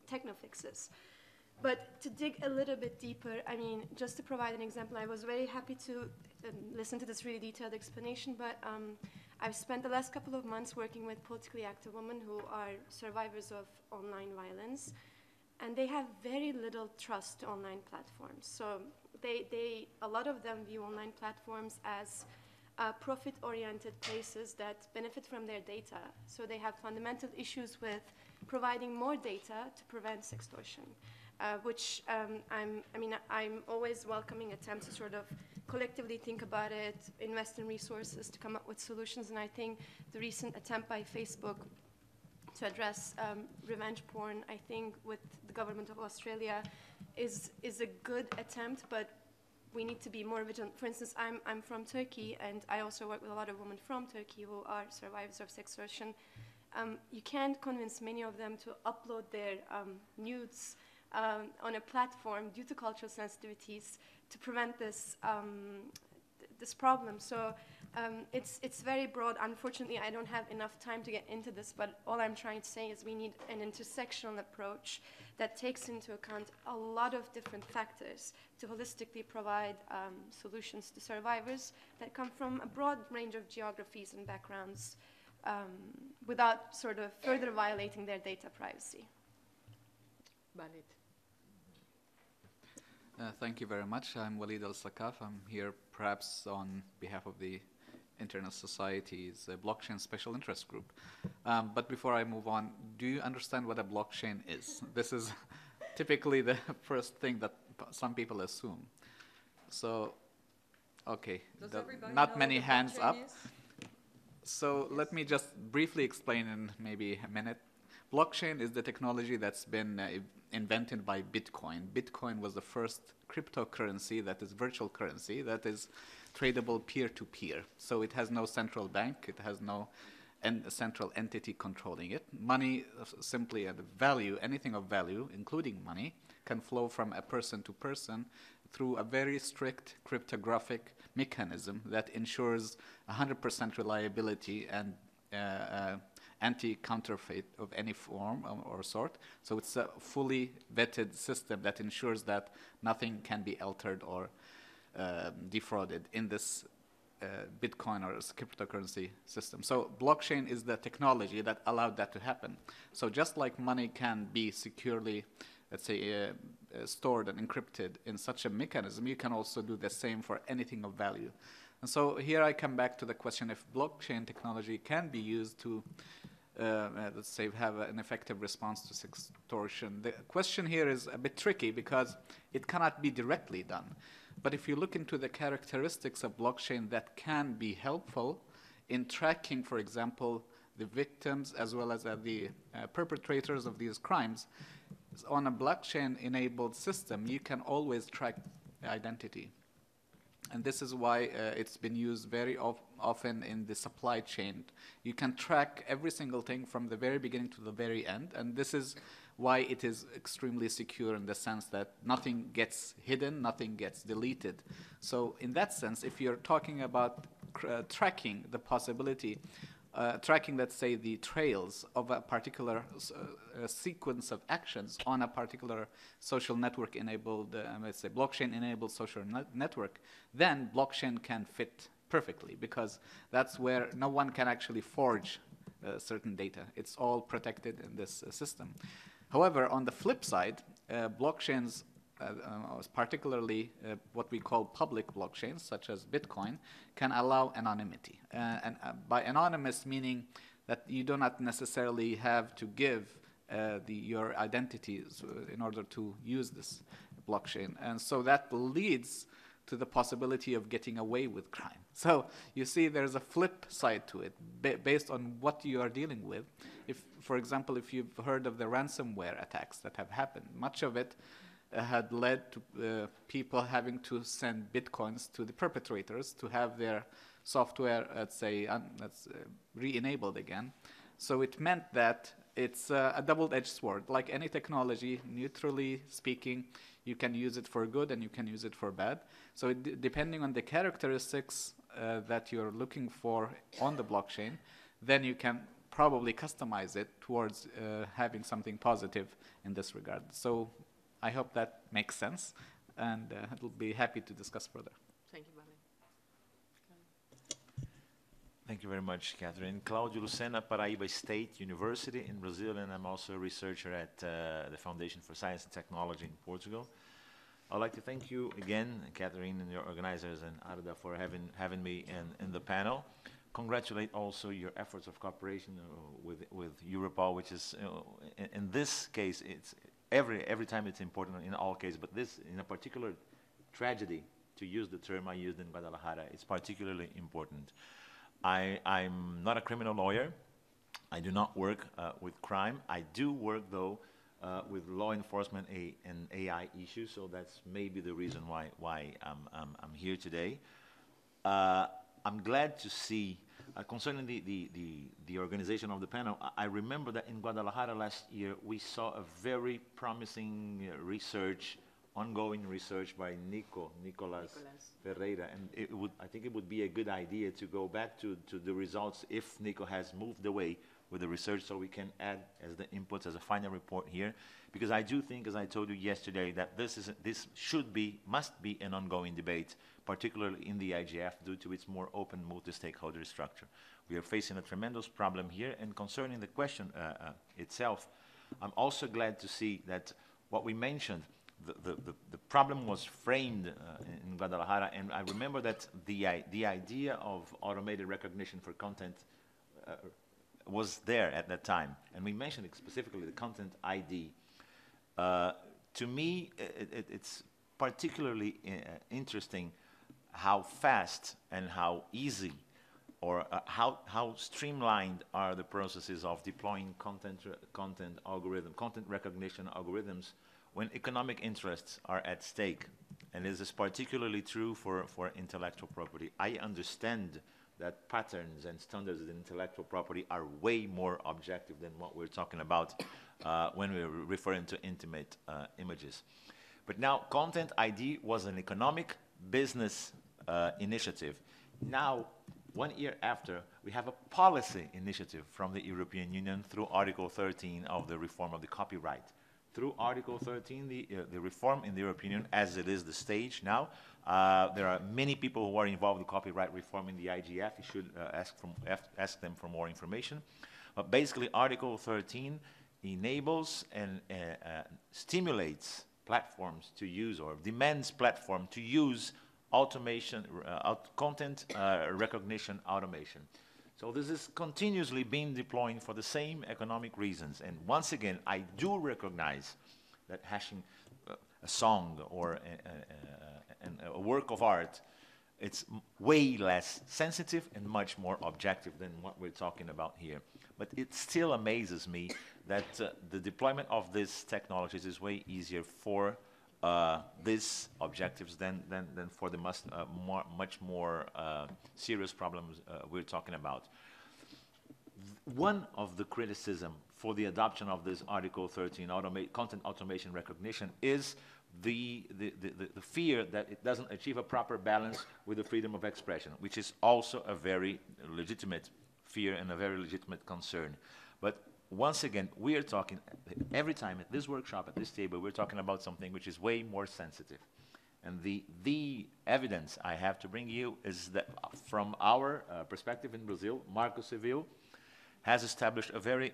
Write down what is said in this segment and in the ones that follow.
techno fixes. But to dig a little bit deeper, I mean, just to provide an example, I was very happy to listen to this really detailed explanation, but I've spent the last couple of months working with politically active women who are survivors of online violence, and they have very little trust to online platforms. So a lot of them view online platforms as profit-oriented places that benefit from their data. So they have fundamental issues with providing more data to prevent sextortion. Which I'm always welcoming attempts to sort of collectively think about it, invest in resources to come up with solutions. And I think the recent attempt by Facebook to address revenge porn, I think with the government of Australia, is a good attempt, but we need to be more vigilant. For instance, I'm from Turkey, and I also work with a lot of women from Turkey who are survivors of sextortion. You can't convince many of them to upload their nudes on a platform due to cultural sensitivities to prevent this this problem. So it's very broad. Unfortunately, I don't have enough time to get into this, but all I'm trying to say is we need an intersectional approach that takes into account a lot of different factors to holistically provide solutions to survivors that come from a broad range of geographies and backgrounds without sort of further violating their data privacy. Valid. Thank you very much. I'm Walid Al-Sakaf. I'm here perhaps on behalf of the Internet Society's Blockchain Special Interest Group. But before I move on, do you understand what a blockchain is? This is typically the first thing that some people assume. So, okay, not many hands up. So let me just briefly explain in maybe a minute. Blockchain is the technology that's been invented by Bitcoin. Bitcoin was the first cryptocurrency that is virtual currency that is tradable peer-to-peer. So it has no central bank. It has no central entity controlling it. Money, simply at value, anything of value, including money, can flow from a person to person through a very strict cryptographic mechanism that ensures 100% reliability and anti-counterfeit of any form or sort. So it's a fully vetted system that ensures that nothing can be altered or defrauded in this Bitcoin or cryptocurrency system. So blockchain is the technology that allowed that to happen. So just like money can be securely, let's say, stored and encrypted in such a mechanism, you can also do the same for anything of value. And so here I come back to the question if blockchain technology can be used to, let's say, have an effective response to sextortion. The question here is a bit tricky because it cannot be directly done. But if you look into the characteristics of blockchain that can be helpful in tracking, for example, the victims as well as the perpetrators of these crimes, on a blockchain-enabled system, you can always track identity. And this is why it's been used very often in the supply chain. You can track every single thing from the very beginning to the very end, and this is why it is extremely secure in the sense that nothing gets hidden, nothing gets deleted. So in that sense, if you're talking about tracking the possibility, tracking, let's say, the trails of a particular sequence of actions on a particular social network-enabled, let's say, blockchain-enabled social network, then blockchain can fit perfectly because that's where no one can actually forge certain data. It's all protected in this system. However, on the flip side, blockchains, particularly what we call public blockchains, such as Bitcoin, can allow anonymity. And by anonymous, meaning that you do not necessarily have to give your identities in order to use this blockchain. And so that leads to the possibility of getting away with crime. So you see there's a flip side to it based on what you are dealing with. If, for example, if you've heard of the ransomware attacks that have happened, much of it had led to people having to send bitcoins to the perpetrators to have their software, let's say, re-enabled again. So it meant that it's a double-edged sword. Like any technology, neutrally speaking, you can use it for good and you can use it for bad. So depending on the characteristics that you're looking for on the blockchain, then you can probably customize it towards having something positive in this regard. So I hope that makes sense, and I'll be happy to discuss further. Thank you, Vale. Thank you very much, Catherine. Claudio Lucena, Paraíba State University in Brazil, and I'm also a researcher at the Foundation for Science and Technology in Portugal. I'd like to thank you again, Catherine, and your organizers, and Arda, for having me in the panel. Congratulate also your efforts of cooperation with Europol, which is, in this case, it's every time it's important in all cases, but this, in a particular tragedy, to use the term I used in Guadalajara, it's particularly important. I'm not a criminal lawyer. I do not work with crime. I do work, though, with law enforcement and AI issues, so that's maybe the reason why I'm here today. I'm glad to see, concerning the organization of the panel, I remember that in Guadalajara last year, we saw a very promising ongoing research by Nicolas Ferreira, and I think it would be a good idea to go back to the results if Nico has moved away with the research, so we can add as the inputs as a final report here, because I do think, as I told you yesterday, that this must be an ongoing debate, particularly in the IGF, due to its more open multi-stakeholder structure. We are facing a tremendous problem here, and concerning the question itself, I'm also glad to see that what we mentioned, the problem was framed in Guadalajara, and I remember that the idea of automated recognition for content was there at that time, and we mentioned specifically the content ID. To me, it's particularly interesting how fast and how easy, or how streamlined are the processes of deploying content recognition algorithms when economic interests are at stake. And this is particularly true for intellectual property. I understand that patterns and standards in intellectual property are way more objective than what we're talking about when we're referring to intimate images. But now, Content ID was an economic business initiative. Now, 1 year after, we have a policy initiative from the European Union through Article 13 of the reform of the copyright. Through Article 13, the reform in the European Union, as it is the stage now, there are many people who are involved in copyright reform in the IGF. You should ask them for more information. But basically, Article 13 enables and stimulates platforms to use, or demands platform to use automation, content recognition automation. So this is continuously being deployed for the same economic reasons. And once again, I do recognize that hashing a song or a work of art, it's way less sensitive and much more objective than what we're talking about here. But it still amazes me that the deployment of these technologies is way easier for these objectives than for the much more serious problems we're talking about. One of the criticism for the adoption of this Article 13 content automation recognition is the fear that it doesn't achieve a proper balance with the freedom of expression, which is also a very legitimate fear and a very legitimate concern. But once again, we are talking, every time at this workshop, at this table, we're talking about something which is way more sensitive. And the evidence I have to bring you is that from our perspective in Brazil, Marco Civil has established a very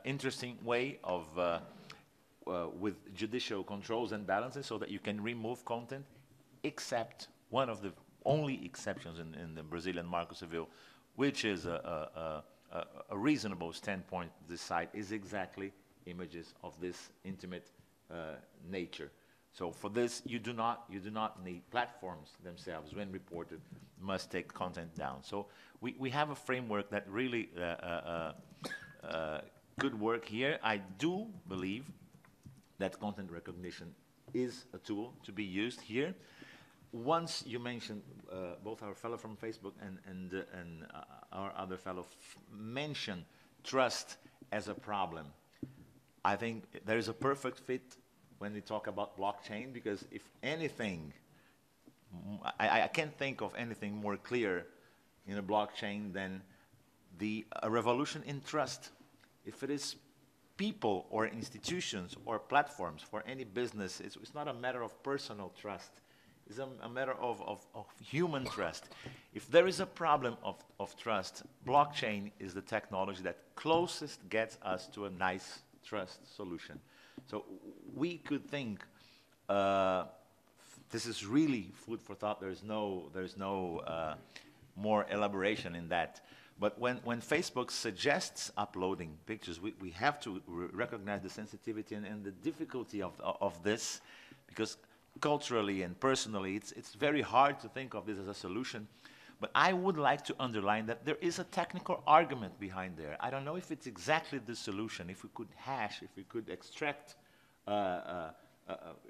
interesting way of, with judicial controls and balances, so that you can remove content, except one of the only exceptions in the Brazilian Marco Civil, which is a reasonable standpoint to decide, is exactly images of this intimate nature. So for this, you do not need platforms themselves, when reported, must take content down. So we have a framework that really could work here. I do believe that content recognition is a tool to be used here. Once you mentioned, both our fellow from Facebook and our other fellow mentioned trust as a problem. I think there is a perfect fit when we talk about blockchain, because if anything, I can't think of anything more clear in a blockchain than a revolution in trust. If it is people or institutions or platforms for any business, it's not a matter of personal trust. It's a matter of human trust. If there is a problem of trust, blockchain is the technology that closest gets us to a nice trust solution. So we could think this is really food for thought. There's no more elaboration in that. But when Facebook suggests uploading pictures, we have to recognize the sensitivity and the difficulty of this, because culturally and personally, it's very hard to think of this as a solution. But I would like to underline that there is a technical argument behind there. I don't know if it's exactly the solution, if we could hash, if we could extract,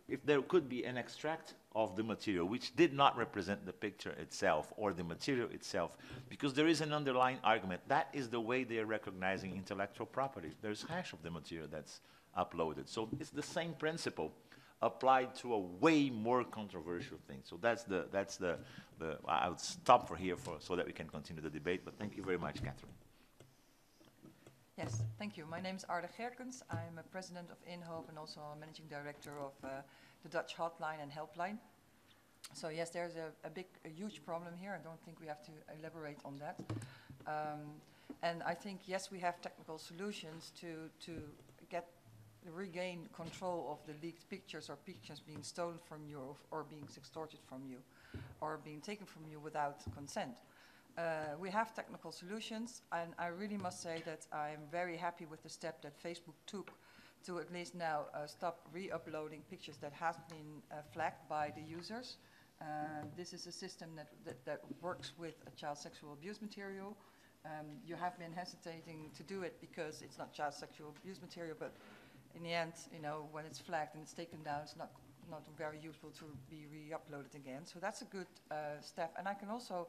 if there could be an extract of the material which did not represent the picture itself or the material itself, because there is an underlying argument. That is the way they are recognizing intellectual property. There's hash of the material that's uploaded. So it's the same principle applied to a way more controversial thing. So that's the I would stop for here so that we can continue the debate, but thank you very much, Catherine. Yes, thank you. My name is Arde Gerkens. I'm a president of InHope and also a managing director of the Dutch hotline and helpline. So yes, there's a huge problem here. I don't think we have to elaborate on that. And I think, yes, we have technical solutions to regain control of the leaked pictures or pictures being stolen from you or being extorted from you or being taken from you without consent. We have technical solutions, and I really must say that I'm very happy with the step that Facebook took to at least now stop re-uploading pictures that have been flagged by the users. This is a system that works with a child sexual abuse material. You have been hesitating to do it because it's not child sexual abuse material, but in the end, you know, when it's flagged and it's taken down, it's not very useful to be re-uploaded again. So that's a good step. And I can also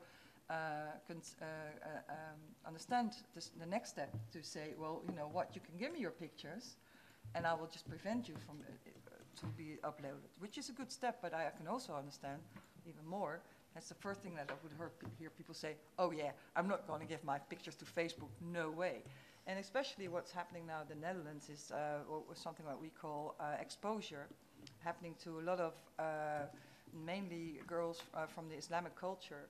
understand the next step to say, well, you know what, you can give me your pictures and I will just prevent you from to be uploaded, which is a good step, but I can also understand even more. That's the first thing that I would hear people say, oh yeah, I'm not going to give my pictures to Facebook, no way. And especially what's happening now in the Netherlands is something that we call exposure, happening to a lot of mainly girls from the Islamic culture,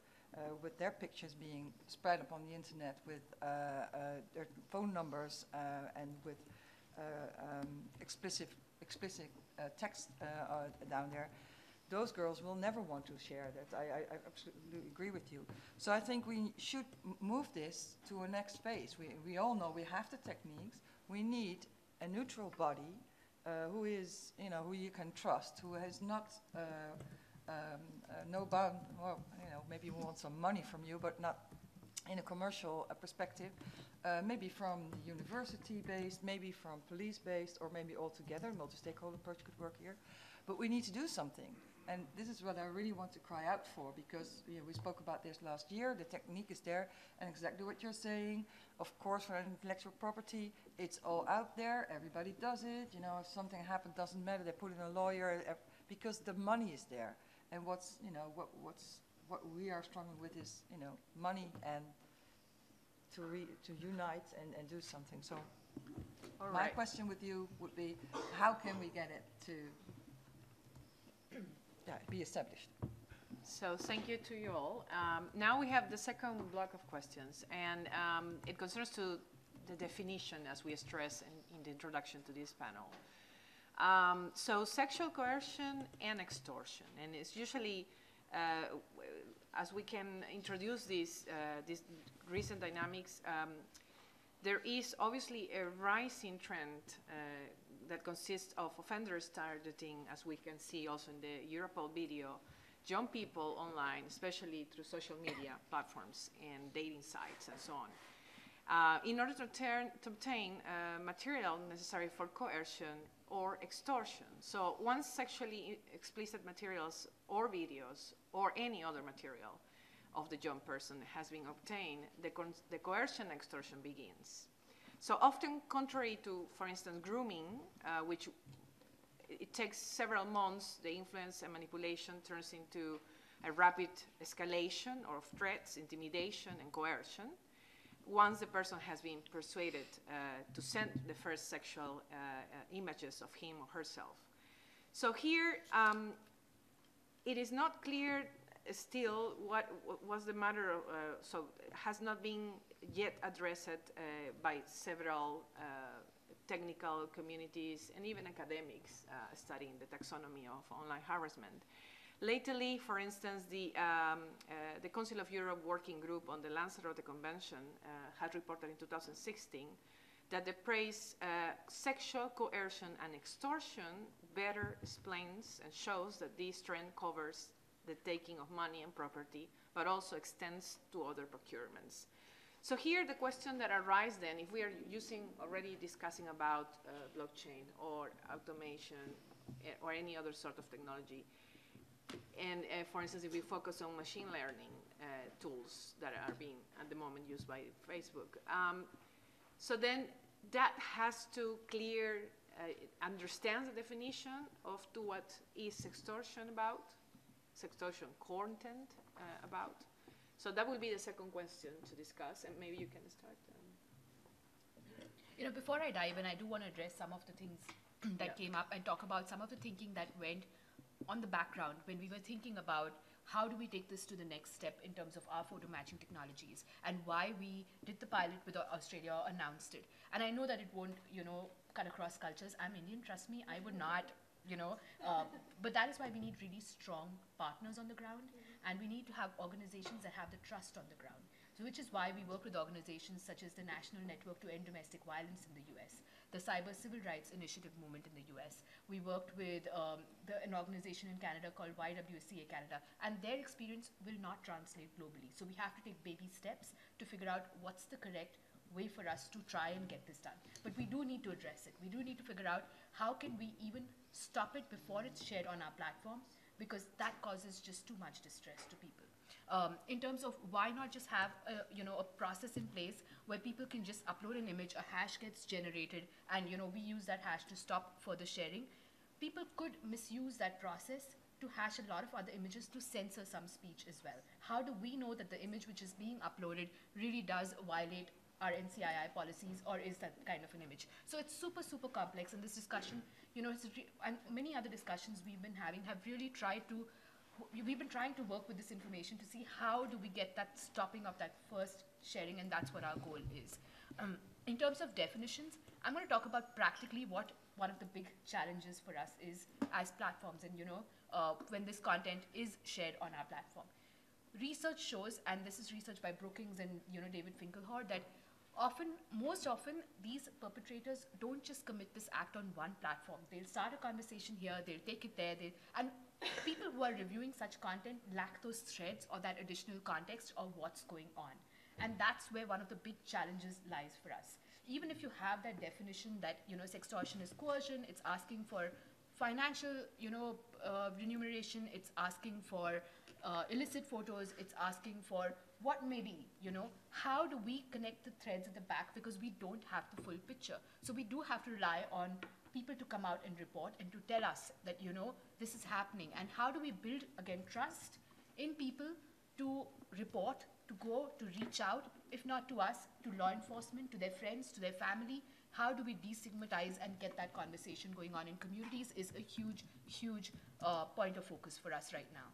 with their pictures being spread upon the internet with their phone numbers and with explicit text down there. Those girls will never want to share that. I absolutely agree with you. So I think we should move this to a next phase. We all know we have the techniques. We need a neutral body who is, you know, who you can trust, who has not no bound. Well, you know, maybe we want some money from you, but not in a commercial perspective. Maybe from university-based, maybe from police-based, or maybe all together. Multi-stakeholder approach could work here. But we need to do something. And this is what I really want to cry out for, because we spoke about this last year. The technique is there, and exactly what you're saying. Of course, for intellectual property, it's all out there. Everybody does it. You know, if something happened, doesn't matter. They put in a lawyer because the money is there. And what we are struggling with is, you know, money and to unite and do something. So, my question with you would be, how can we get it to be established? So thank you to you all. Now we have the second block of questions, and it concerns to the definition, as we stress in the introduction to this panel. So sexual coercion and extortion, and it's usually, as we can introduce these recent dynamics, there is obviously a rising trend that consists of offenders targeting, as we can see also in the Europol video, young people online, especially through social media platforms and dating sites and so on, in order to obtain material necessary for coercion or extortion. So once sexually explicit materials or videos or any other material of the young person has been obtained, the coercion and extortion begins. So often contrary to, for instance, grooming, which it takes several months, the influence and manipulation turns into a rapid escalation of threats, intimidation, and coercion. once the person has been persuaded to send the first sexual images of him or herself. So here, it is not clear still what was the matter of, so has not been yet addressed by several technical communities and even academics studying the taxonomy of online harassment. Lately, for instance, the Council of Europe Working Group on the Lanzarote Convention had reported in 2016 that the phrase sexual coercion and extortion better explains and shows that this trend covers the taking of money and property, but also extends to other procurements. So here the question that arises then, if we are already discussing about blockchain or automation or any other sort of technology, and for instance, if we focus on machine learning tools that are being at the moment used by Facebook, so then that has to understand the definition of to what is extortion about, extortion content about. So that will be the second question to discuss, and maybe you can start. You know, before I dive in, I do want to address some of the things that came up and talk about some of the thinking that went on the background when we were thinking about how do we take this to the next step in terms of our photo matching technologies and why we did the pilot with Australia, announced it. And I know that it won't, you know, cut across cultures. I'm Indian, trust me, I would not, you know, but that is why we need really strong partners on the ground, and we need to have organizations that have the trust on the ground. So which is why we work with organizations such as the National Network to End Domestic Violence in the US, the Cyber Civil Rights Initiative movement in the US. We worked with an organization in Canada called YWCA Canada, and their experience will not translate globally. So we have to take baby steps to figure out what's the correct way for us to try and get this done. But we do need to address it. We do need to figure out how can we even stop it before it's shared on our platform, because that causes just too much distress to people. In terms of why not just have a process in place where people can just upload an image, a hash gets generated, and we use that hash to stop further sharing. People could misuse that process to hash a lot of other images to censor some speech as well. How do we know that the image which is being uploaded really does violate our NCII policies, or is that kind of an image? So it's super, super complex, and this discussion, and many other discussions we've been having have really we've been trying to work with this information to see how do we get that stopping of that first sharing, and that's what our goal is. In terms of definitions, I'm going to talk about practically what one of the big challenges for us is as platforms, and when this content is shared on our platform. Research shows, and this is research by Brookings and David Finkelhor, that most often, these perpetrators don't just commit this act on one platform. They'll start a conversation here, they'll take it there, and people who are reviewing such content lack those threads or that additional context of what's going on. And that's where one of the big challenges lies for us. Even if you have that definition that, sextortion is coercion, it's asking for financial, remuneration, it's asking for illicit photos, it's asking for what may be, how do we connect the threads at the back, because we don't have the full picture. So we do have to rely on people to come out and report and to tell us that, this is happening. And how do we build, again, trust in people to report, to go, to reach out, if not to us, to law enforcement, to their friends, to their family. How do we destigmatize and get that conversation going on in communities is a huge, huge point of focus for us right now.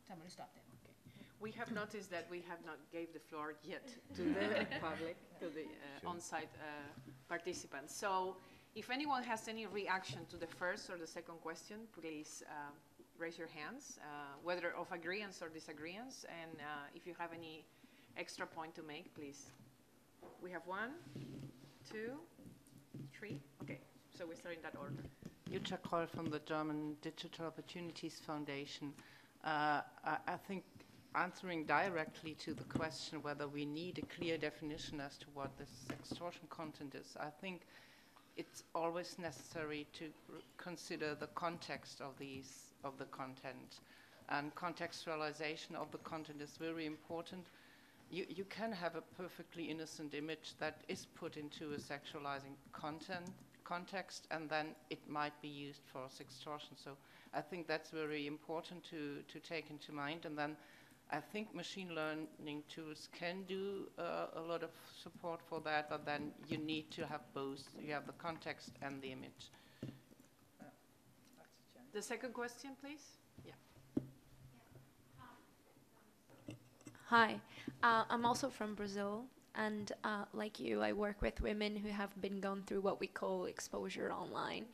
So I'm going to stop there. We have noticed that we have not gave the floor yet to the public, to the on-site participants. So if anyone has any reaction to the first or the second question, please raise your hands, whether of agreeance or disagreeance. And if you have any extra point to make, please. We have 1, 2, 3. Okay, so we start in that order. Jutta Kroll from the German Digital Opportunities Foundation. I think answering directly to the question whether we need a clear definition as to what this extortion content is, I think it's always necessary to consider the context of the content, and contextualization of the content is very important. You can have a perfectly innocent image that is put into a sexualizing context, and then it might be used for sextortion. So I think that's very important to take into mind. And then I think machine learning tools can do a lot of support for that, but then you need to have both. You have the context and the image. The second question, please. Yeah. Hi, I'm also from Brazil, and like you, I work with women who have been gone through what we call exposure online.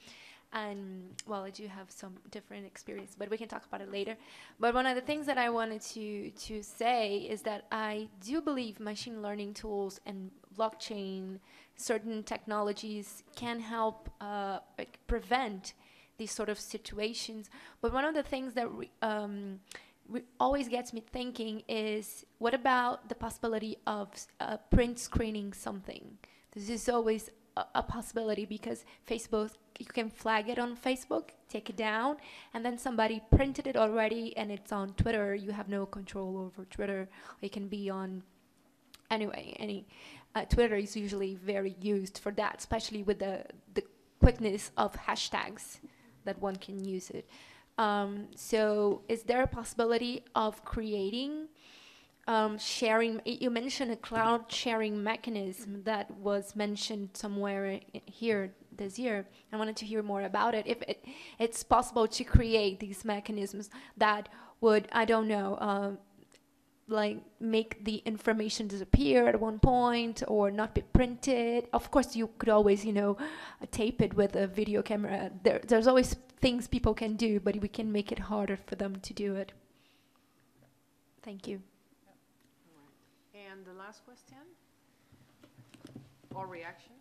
And well, I do have some different experience, but we can talk about it later. But one of the things that I wanted to say is that I do believe machine learning tools and blockchain, certain technologies can help prevent these sort of situations. But one of the things that always gets me thinking is, what about the possibility of print screening something? This is always a possibility, because Facebook, you can flag it on Facebook, take it down, and then somebody printed it already and it's on Twitter. You have no control over Twitter. It can be on, anyway, Twitter is usually very used for that, especially with the quickness of hashtags that one can use it. So is there a possibility of creating sharing? You mentioned a cloud sharing mechanism that was mentioned somewhere here this year. I wanted to hear more about it. If it's possible to create these mechanisms that would, I don't know, like make the information disappear at one point or not be printed. Of course, you could always, tape it with a video camera. There's always things people can do, but we can make it harder for them to do it. Thank you. And the last question or reaction?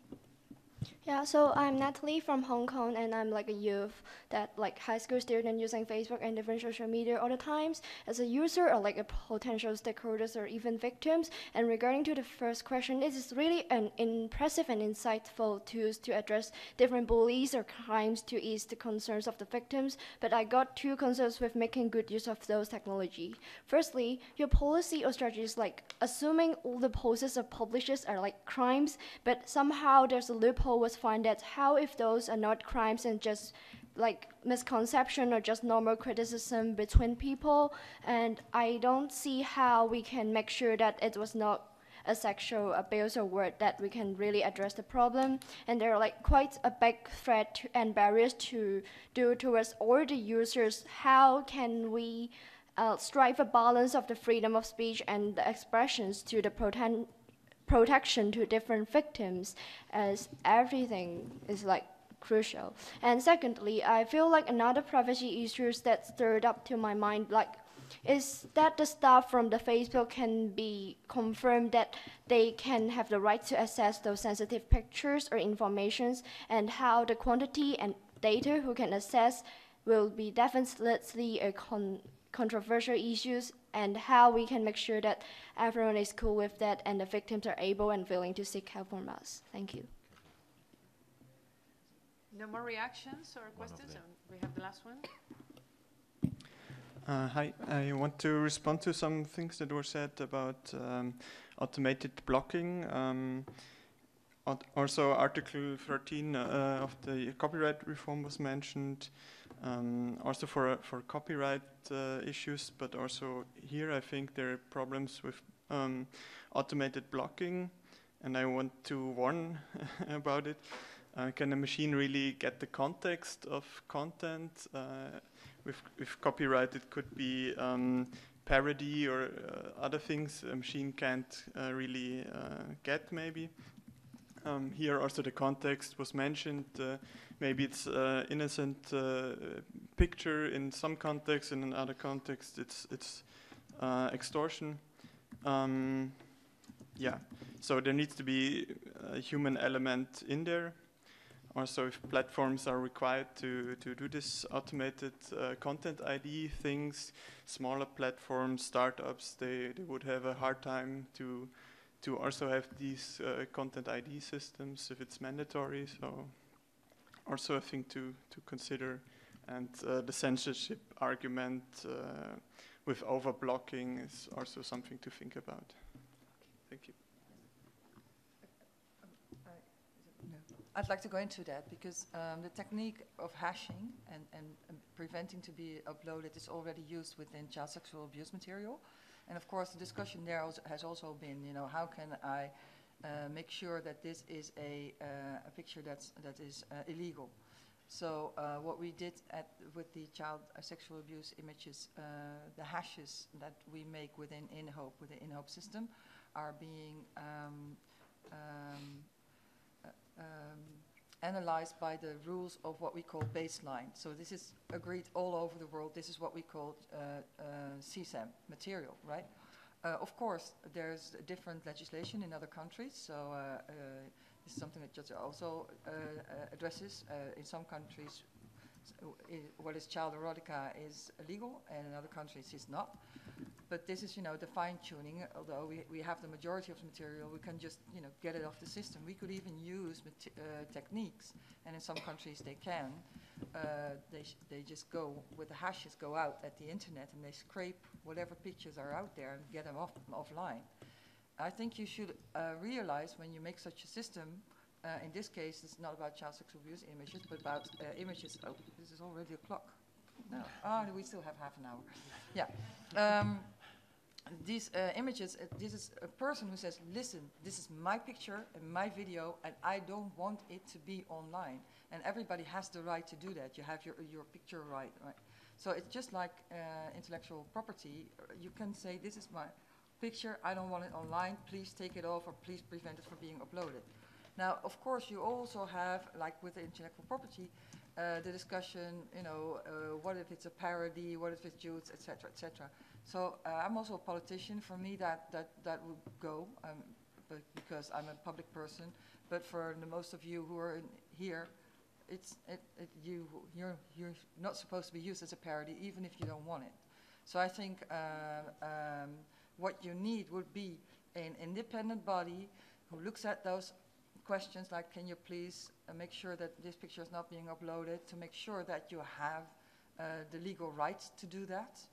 Yeah, so I'm Natalie from Hong Kong, and I'm like a youth that like high school student using Facebook and different social media all the times as a user or like a potential stakeholders or even victims. And regarding to the first question, this is really an impressive and insightful tools to address different bullies or crimes to ease the concerns of the victims. But I got two concerns with making good use of those technology. Firstly, your policy or strategy is like assuming all the posts of publishers are like crimes, but somehow there's a loophole was find that how if those are not crimes and just like misconception or just normal criticism between people. And I don't see how we can make sure that it was not a sexual abuse or word that we can really address the problem. And there are like quite a big threat and barriers to do towards all the users. How can we strive a balance of the freedom of speech and the expressions to the protection to different victims, as everything is like crucial. And secondly, I feel like another privacy issues that stirred up to my mind is that the staff from the Facebook can be confirmed that they can have the right to access those sensitive pictures or informations, and how the quantity and data who can access will be definitely a controversial issues, and how we can make sure that everyone is cool with that and the victims are able and willing to seek help from us. Thank you. No more reactions or questions? We have the last one. Hi, I want to respond to some things that were said about automated blocking. Also, Article 13 of the copyright reform was mentioned. Also for copyright issues, but also here I think there are problems with automated blocking, and I want to warn about it. Can a machine really get the context of content? With copyright, it could be parody or other things a machine can't really get, maybe. Here also the context was mentioned. Maybe it's innocent picture in some context, in another context it's extortion. Yeah, so there needs to be a human element in there. Also, if platforms are required to do this automated content ID things, smaller platforms, startups, they would have a hard time to also have these content ID systems if it's mandatory. So also a thing to consider. And the censorship argument with overblocking is also something to think about. Thank you. I'd like to go into that because the technique of hashing and preventing to be uploaded is already used within child sexual abuse material. And of course, the discussion there has also been, you know, how can I make sure that this is a picture that is illegal. So what we did with the child sexual abuse images, the hashes that we make within InHope, with the InHope system, are being analyzed by the rules of what we call baseline. So this is agreed all over the world. This is what we call CSAM material, right? Of course, there's different legislation in other countries. So this is something that just also addresses. In some countries, what is child erotica is illegal, and in other countries it's not. But this is, you know, the fine-tuning. Although we have the majority of the material, we can just, you know, get it off the system. We could even use techniques, and in some countries they can. They just go with the hashes, go out at the internet, and they scrape whatever pictures are out there and get them offline. I think you should realize when you make such a system. In this case, it's not about child sexual abuse images, but about images. Oh, this is already a clock. No, we still have half an hour. Yeah. These images, this is a person who says, listen, this is my picture and my video, and I don't want it to be online. And everybody has the right to do that. You have your picture right? So it's just like intellectual property. You can say, this is my picture, I don't want it online, please take it off, or please prevent it from being uploaded. Now, of course, you also have, like with the intellectual property, the discussion, you know, what if it's a parody, what if it's Jews, etc., etc. So I'm also a politician. For me, that would go, but because I'm a public person. But for the most of you who are here, you're not supposed to be used as a parody, even if you don't want it. So I think what you need would be an independent body who looks at those questions, like, can you please make sure that this picture is not being uploaded, to make sure that you have the legal rights to do that.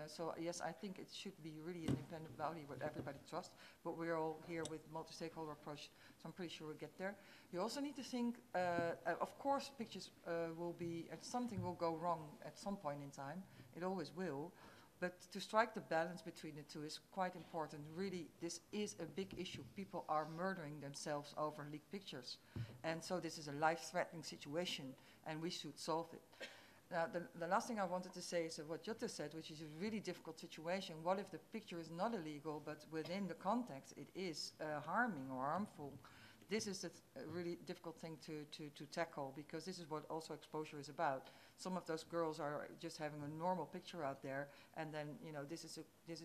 So yes, I think it should be really an independent body where everybody trusts, but we're all here with multi-stakeholder approach, so I'm pretty sure we'll get there. You also need to think, of course pictures will be, something will go wrong at some point in time, it always will, but to strike the balance between the two is quite important. Really, this is a big issue. People are murdering themselves over leaked pictures. And so this is a life-threatening situation, and we should solve it. Now, the last thing I wanted to say is what Jutta said, which is a really difficult situation. What if the picture is not illegal, but within the context it is harming or harmful? This is a really difficult thing to tackle, because this is what also exposure is about. Some of those girls are just having a normal picture out there, and then, you know, this is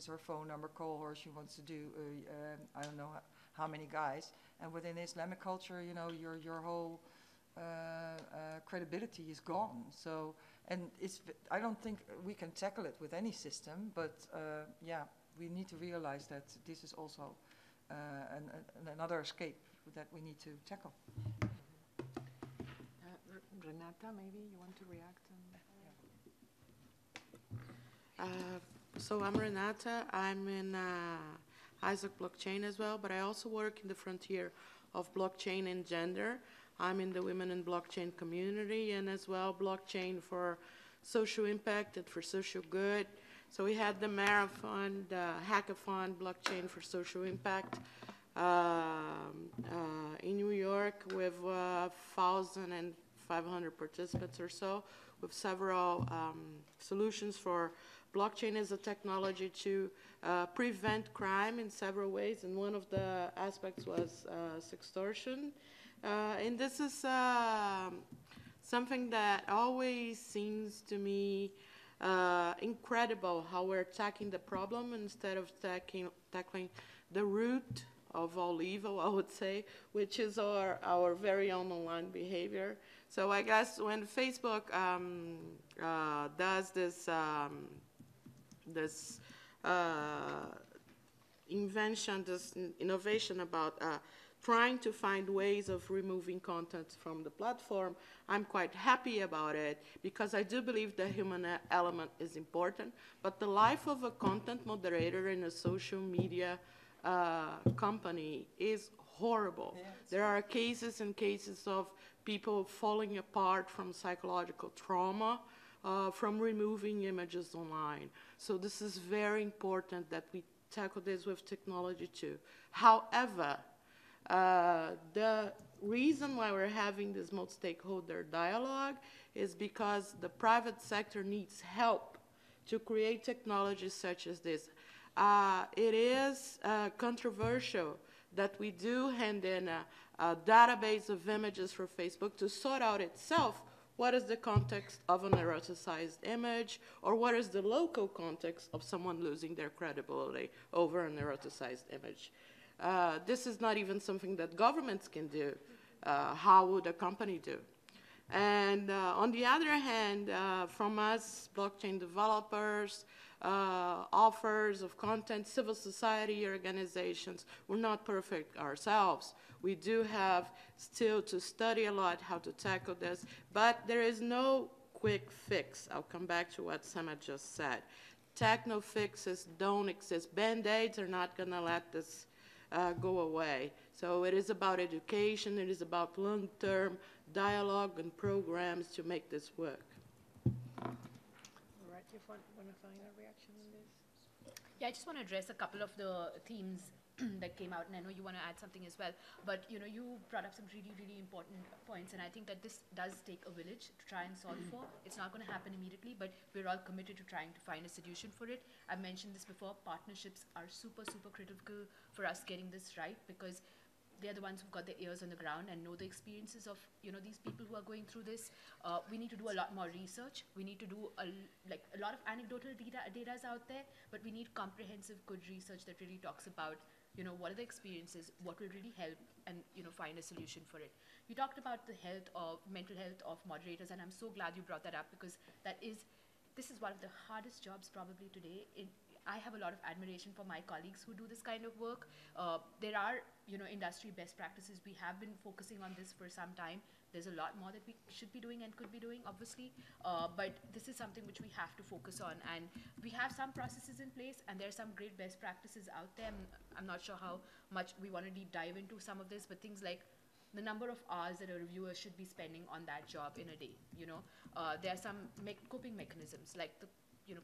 her phone number, call her, she wants to do, I don't know how many guys. And within Islamic culture, you know, your whole credibility is gone. So, and I don't think we can tackle it with any system, but yeah, we need to realize that this is also another escape that we need to tackle. Renata, maybe you want to react? So I'm Renata. I'm in Isaac Blockchain as well, but I also work in the frontier of blockchain and gender. I'm in the Women in Blockchain community, and as well blockchain for social impact and for social good. So we had the marathon, the hackathon, blockchain for social impact in New York with 1,500 participants or so, with several solutions for blockchain as a technology to prevent crime in several ways, and one of the aspects was sextortion. And this is something that always seems to me incredible, how we're attacking the problem instead of tackling the root of all evil, I would say, which is our very own online behavior. So I guess when Facebook does this invention, this innovation about trying to find ways of removing content from the platform, I'm quite happy about it, because I do believe the human element is important, but the life of a content moderator in a social media company is horrible. Yeah, there are cases and cases of people falling apart from psychological trauma from removing images online. So this is very important that we tackle this with technology too. However, the reason why we're having this multi-stakeholder dialogue is because the private sector needs help to create technologies such as this. It is controversial that we do hand in a database of images for Facebook to sort out itself what is the context of an eroticized image, or what is the local context of someone losing their credibility over an eroticized image. This is not even something that governments can do. How would a company do? And on the other hand, from us, blockchain developers, authors of content, civil society organizations, we're not perfect ourselves. We do have still to study a lot how to tackle this, but there is no quick fix. I'll come back to what Sama just said. Techno fixes don't exist. Band-aids are not going to let this go away. So it is about education, it is about long-term dialogue and programs to make this work. All right, do you want to find a reaction on this? Yeah, I just want to address a couple of the themes that came out, and I know you want to add something as well. But you know, you brought up some really, really important points, and I think that this does take a village to try and solve for. It's not going to happen immediately, but we're all committed to trying to find a solution for it. I've mentioned this before. Partnerships are super, super critical for us getting this right, because they're the ones who've got their ears on the ground and know the experiences of, you know, these people who are going through this. We need to do a lot more research. We need to do a lot of anecdotal data is out there, but we need comprehensive, good research that really talks about, you know, what are the experiences, what will really help, and, you know, find a solution for it. You talked about the mental health of moderators, and I'm so glad you brought that up, because this is one of the hardest jobs probably today. I have a lot of admiration for my colleagues who do this kind of work. There are, you know, industry best practices. We have been focusing on this for some time. There's a lot more that we should be doing and could be doing, obviously. But this is something which we have to focus on. And we have some processes in place, and there are some great best practices out there. I'm not sure how much we want to deep dive into some of this, but things like the number of hours that a reviewer should be spending on that job in a day, you know. There are some coping mechanisms, like the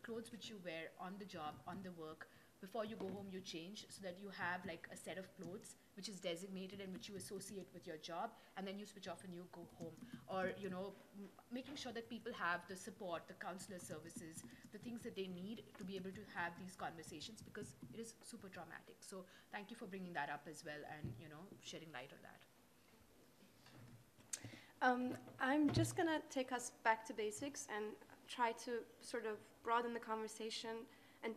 clothes which you wear on the job, on the work. Before you go home, you change so that you have like a set of clothes which is designated and which you associate with your job, and then you switch off and you go home. Or, you know, making sure that people have the support, the counselor services, the things that they need to be able to have these conversations, because it is super traumatic. So thank you for bringing that up as well, and, you know, shedding light on that. I'm just going to take us back to basics and try to sort of broaden the conversation and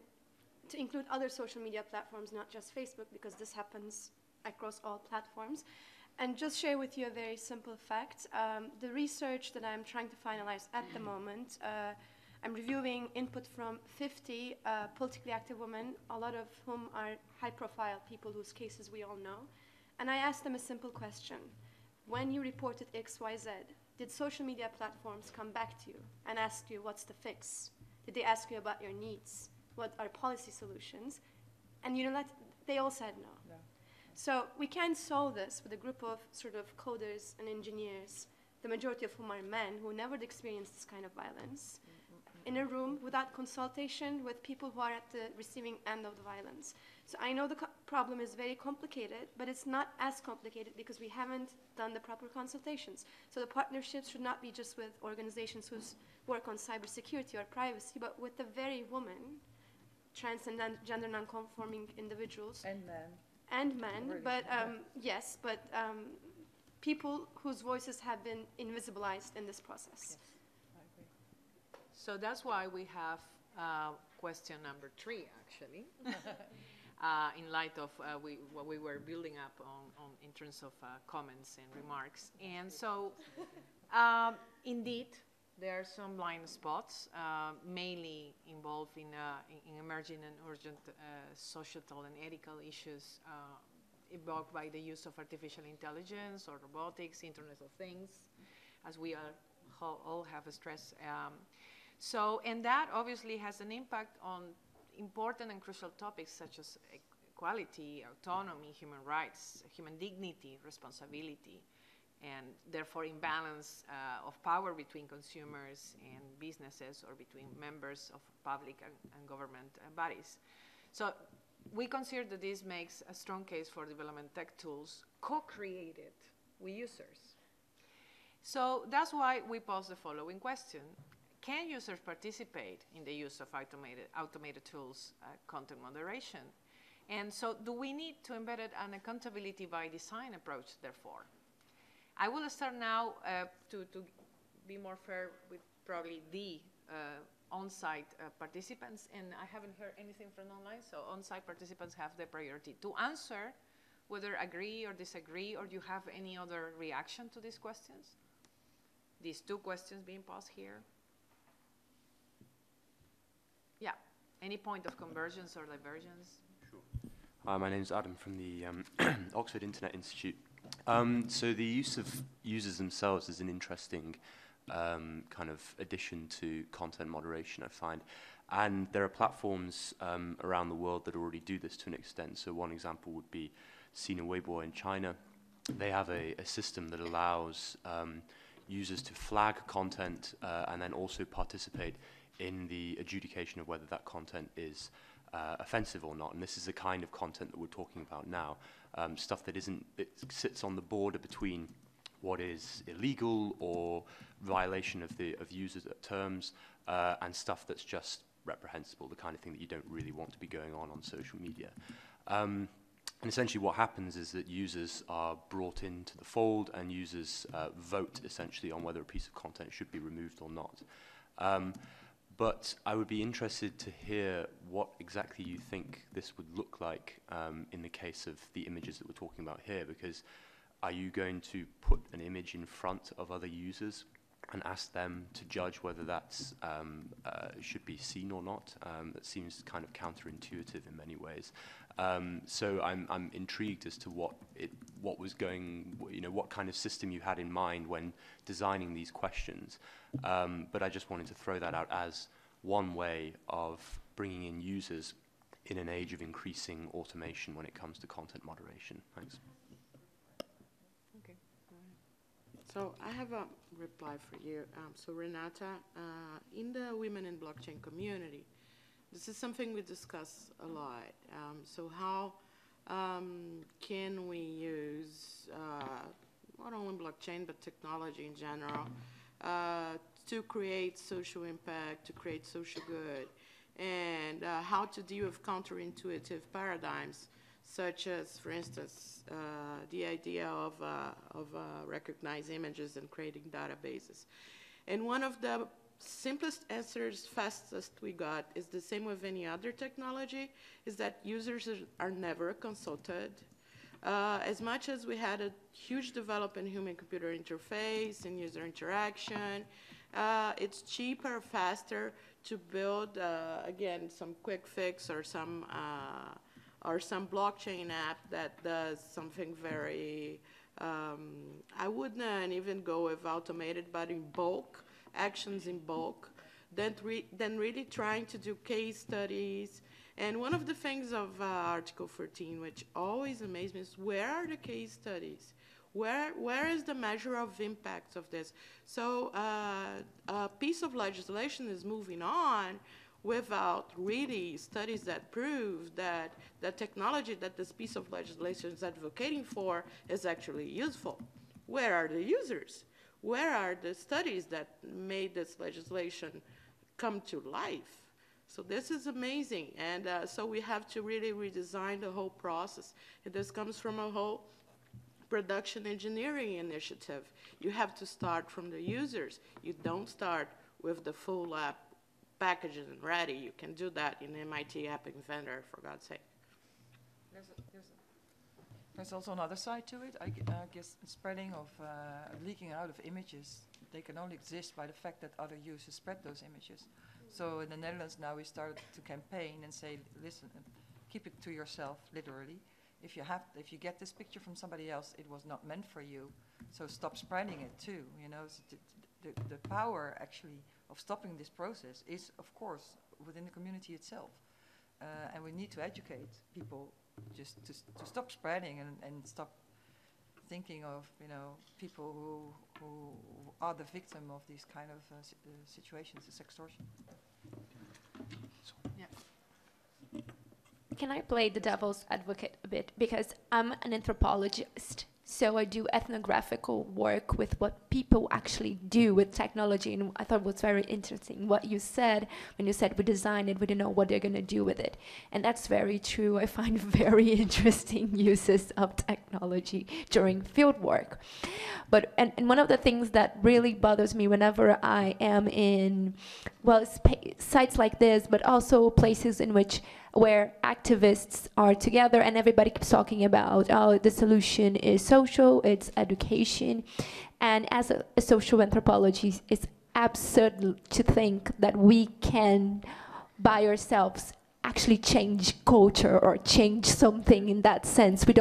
to include other social media platforms, not just Facebook, because this happens across all platforms. And just share with you a very simple fact. The research that I'm trying to finalize at the moment, I'm reviewing input from 50 politically active women, a lot of whom are high-profile people whose cases we all know. And I asked them a simple question. When you reported XYZ, did social media platforms come back to you and ask you what's the fix? Did they ask you about your needs? What are policy solutions? And you know that they all said no. No. So we can't solve this with a group of sort of coders and engineers, the majority of whom are men who never experienced this kind of violence, in a room without consultation with people who are at the receiving end of the violence. So I know the problem is very complicated, but it's not as complicated because we haven't done the proper consultations. So the partnerships should not be just with organizations who work on cybersecurity or privacy, but with the very women, trans and gender non-conforming individuals. And men. And men, but yes, but people whose voices have been invisibilized in this process. Yes, I agree. So that's why we have question number 3, actually, in light of what we were building up on in terms of comments and remarks. And so, indeed, there are some blind spots, mainly involved in emerging and urgent societal and ethical issues evoked by the use of artificial intelligence or robotics, Internet of Things, as we all have stressed. And that obviously has an impact on important and crucial topics such as equality, autonomy, human rights, human dignity, responsibility. and therefore imbalance of power between consumers and businesses or between members of public and government bodies. So we consider that this makes a strong case for development tech tools co-created with users. So that's why we pose the following question. Can users participate in the use of automated tools, content moderation? And so do we need to embed an accountability by design approach, therefore? I will start now to be more fair with probably the on-site participants, and I haven't heard anything from online, so on-site participants have the priority to answer whether agree or disagree, or do you have any other reaction to these questions? These two questions being posed here. Yeah, any point of convergence or divergence? Sure. Hi, my name is Adam from the Oxford Internet Institute. So the use of users themselves is an interesting kind of addition to content moderation, I find. And there are platforms around the world that already do this to an extent. So one example would be Sina Weibo in China. They have a system that allows users to flag content and then also participate in the adjudication of whether that content is offensive or not. And this is the kind of content that we're talking about now. Stuff that isn't, it sits on the border between what is illegal or violation of users' terms and stuff that's just reprehensible, the kind of thing that you don't really want to be going on social media. And essentially what happens is that users are brought into the fold and users vote essentially on whether a piece of content should be removed or not. But I would be interested to hear what exactly you think this would look like in the case of the images that we're talking about here, because are you going to put an image in front of other users and ask them to judge whether that's should be seen or not? That seems kind of counterintuitive in many ways. So I'm intrigued as to what was going, what kind of system you had in mind when designing these questions. But I just wanted to throw that out as one way of bringing in users in an age of increasing automation when it comes to content moderation. Thanks. Okay. So I have a reply for you. So Renata, in the Women in Blockchain community, this is something we discuss a lot. So how can we use not only blockchain but technology in general to create social impact, to create social good, and how to deal with counterintuitive paradigms, such as, for instance, the idea of recognized images and creating databases. And one of the simplest answers, fastest we got, is the same with any other technology, is that users are never consulted. As much as we had a huge development in human-computer interface and user interaction, it's cheaper, faster to build, again, some quick fix or some blockchain app that does something very, I wouldn't even go with automated, but in bulk, actions in bulk, then really trying to do case studies. And one of the things of Article 13, which always amazed me, is where are the case studies? Where is the measure of impact of this? So a piece of legislation is moving on without really studies that prove that the technology that this piece of legislation is advocating for is actually useful. Where are the users? Where are the studies that made this legislation come to life? So this is amazing. And so we have to really redesign the whole process. And this comes from a whole production engineering initiative. You have to start from the users. You don't start with the full app packaged and ready. You can do that in MIT App Inventor, for God's sake. There's also another side to it. I guess spreading of leaking out of images, they can only exist by the fact that other users spread those images. So in the Netherlands now we started to campaign and say, listen, keep it to yourself, literally. If you get this picture from somebody else, it was not meant for you. So stop spreading it too. So the power actually of stopping this process is, of course, within the community itself. And we need to educate people just to stop spreading and stop thinking of, people who are the victim of these kind of situations, this extortion. Can I play the devil's advocate a bit? Because I'm an anthropologist, so I do ethnographical work with what people actually do with technology, and I thought it was very interesting what you said when you said we design it, we don't know what they're going to do with it. And that's very true. I find very interesting uses of technology during field work. But and one of the things that really bothers me whenever I am in, well, sites like this, but also places in which where activists are together and everybody keeps talking about, oh, the solution is social, it's education. And as a social anthropologist, it's absurd to think that we can, by ourselves, actually change culture or change something in that sense. We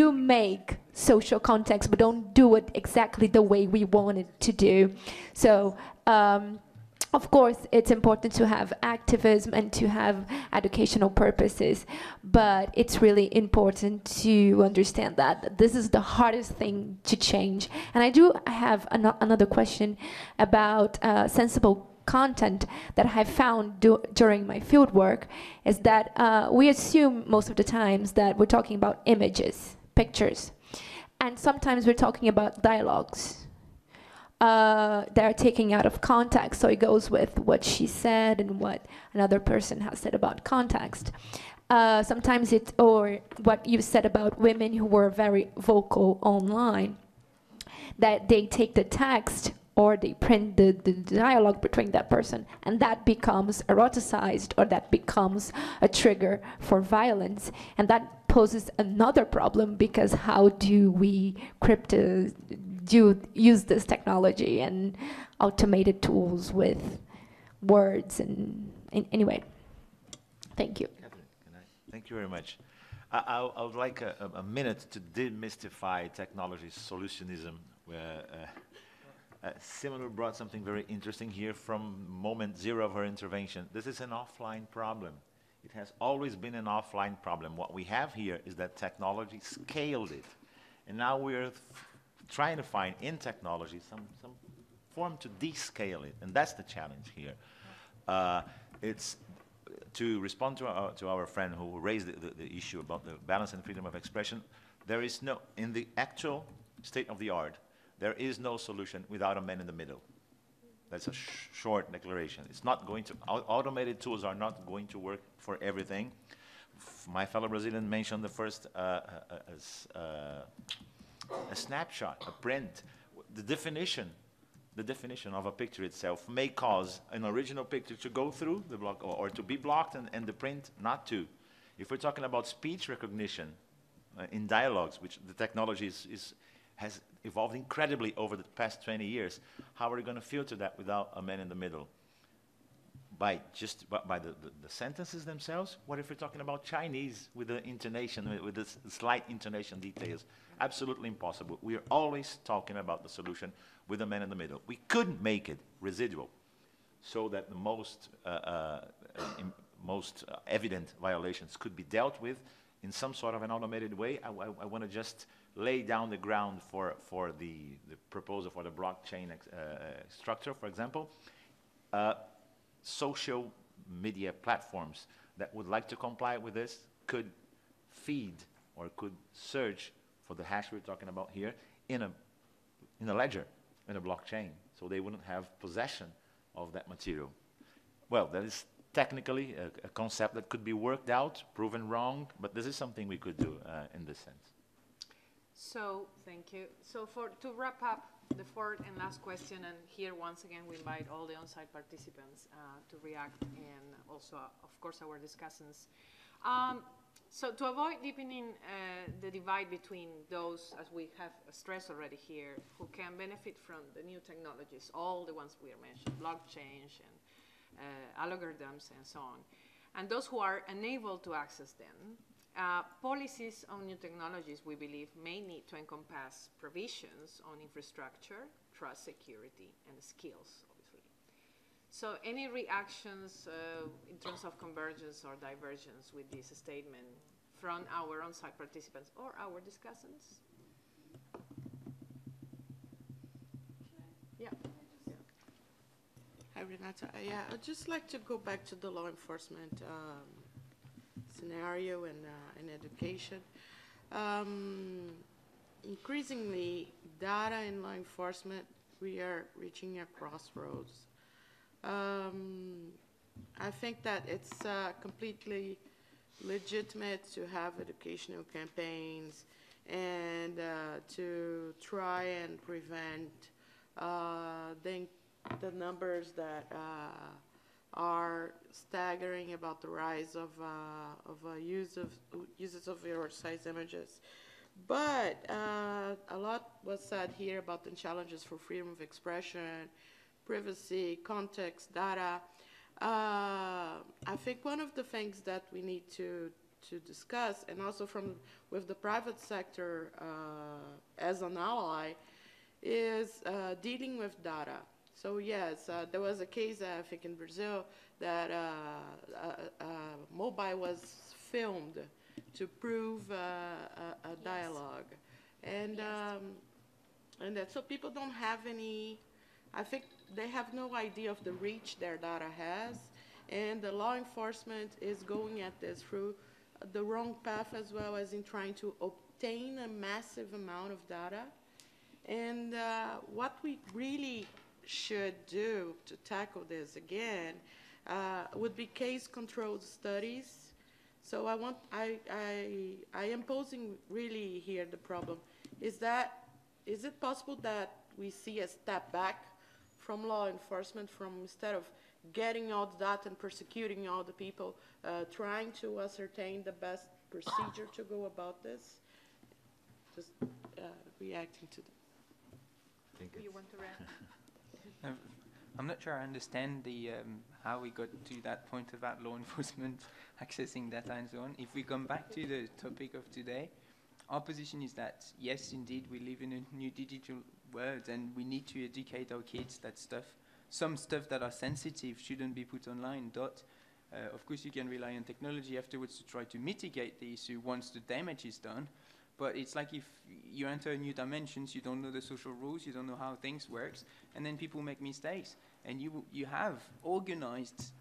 do make social context, but don't do it exactly the way we want it to do. So, of course, it's important to have activism and to have educational purposes, but it's really important to understand that this is the hardest thing to change. And I do have another question about sensible content that I have found during my field work, is that we assume most of the times that we're talking about images, pictures, and sometimes we're talking about dialogues. They're taken out of context, so it goes with what she said and what another person has said about context. Sometimes it's, or what you said about women who were very vocal online, that they take the text or they print the dialogue between that person, and that becomes eroticized, or that becomes a trigger for violence. And that poses another problem, because how do we use this technology and automated tools with words and anyway. Thank you. Catherine, thank you very much. I would like a minute to demystify technology solutionism. Simonu brought something very interesting here from moment zero of her intervention. This is an offline problem. It has always been an offline problem. What we have here is that technology scaled it. And now we're trying to find in technology some form to descale it. And that's the challenge here. It's to respond to our friend who raised the issue about the balance and freedom of expression. There is no, in the actual state of the art, there is no solution without a man in the middle. That's a short declaration. It's not going to, automated tools are not going to work for everything. My fellow Brazilian mentioned the first a snapshot, a print. The definition of a picture itself may cause an original picture to go through the block or to be blocked and the print not to. If we're talking about speech recognition in dialogues, which the technology has evolved incredibly over the past 20 years, how are we going to filter that without a man in the middle? By the sentences themselves? What if we're talking about Chinese with the intonation, with the slight intonation details? Absolutely impossible. We are always talking about the solution with a man in the middle. We couldn't make it residual so that the most evident violations could be dealt with in some sort of an automated way. I want to just lay down the ground for the proposal for the blockchain structure, for example. Social media platforms that would like to comply with this could feed or could search for the hash we're talking about here in a ledger, in a blockchain, so they wouldn't have possession of that material. Well, that is technically a concept that could be worked out, proven wrong, but this is something we could do in this sense. So, thank you. So to wrap up the fourth and last question, and here once again we invite all the on-site participants to react, and also, of course, our discussants. So to avoid deepening the divide between those, as we have stressed already here, who can benefit from the new technologies, all the ones we are mentioned, blockchain and algorithms and so on, and those who are unable to access them, policies on new technologies, we believe, may need to encompass provisions on infrastructure, trust, security, and skills, obviously. So any reactions in terms of convergence or divergence with this statement from our on-site participants or our discussants? Yeah. Hi, Renata. Yeah, I'd just like to go back to the law enforcement scenario and education. Increasingly, data in law enforcement, we are reaching a crossroads. I think that it's completely legitimate to have educational campaigns and to try and prevent the numbers that are staggering about the rise of uses of oversized images. But a lot was said here about the challenges for freedom of expression, privacy, context, data. I think one of the things that we need to discuss, and also with the private sector as an ally, is dealing with data. So yes, there was a case, I think in Brazil, that mobile was filmed to prove a dialogue. And, and that, so people don't have any, I think they have no idea of the reach their data has, and the law enforcement is going at this through the wrong path, as well as in trying to obtain a massive amount of data. And what we really should do to tackle this again would be case-controlled studies. So I am posing really here the problem is it possible that we see a step back from law enforcement, from instead of getting all the data and persecuting all the people, trying to ascertain the best procedure to go about this? Just reacting to that. You want to react? I'm not sure I understand the how we got to that point about law enforcement accessing data and so on. If we come back to the topic of today, our position is that, yes, indeed, we live in a new digital world and we need to educate our kids that some stuff that are sensitive shouldn't be put online. Of course, you can rely on technology afterwards to try to mitigate the issue once the damage is done. But it's like if you enter new dimensions, you don't know the social rules, you don't know how things work, and then people make mistakes. And you have organized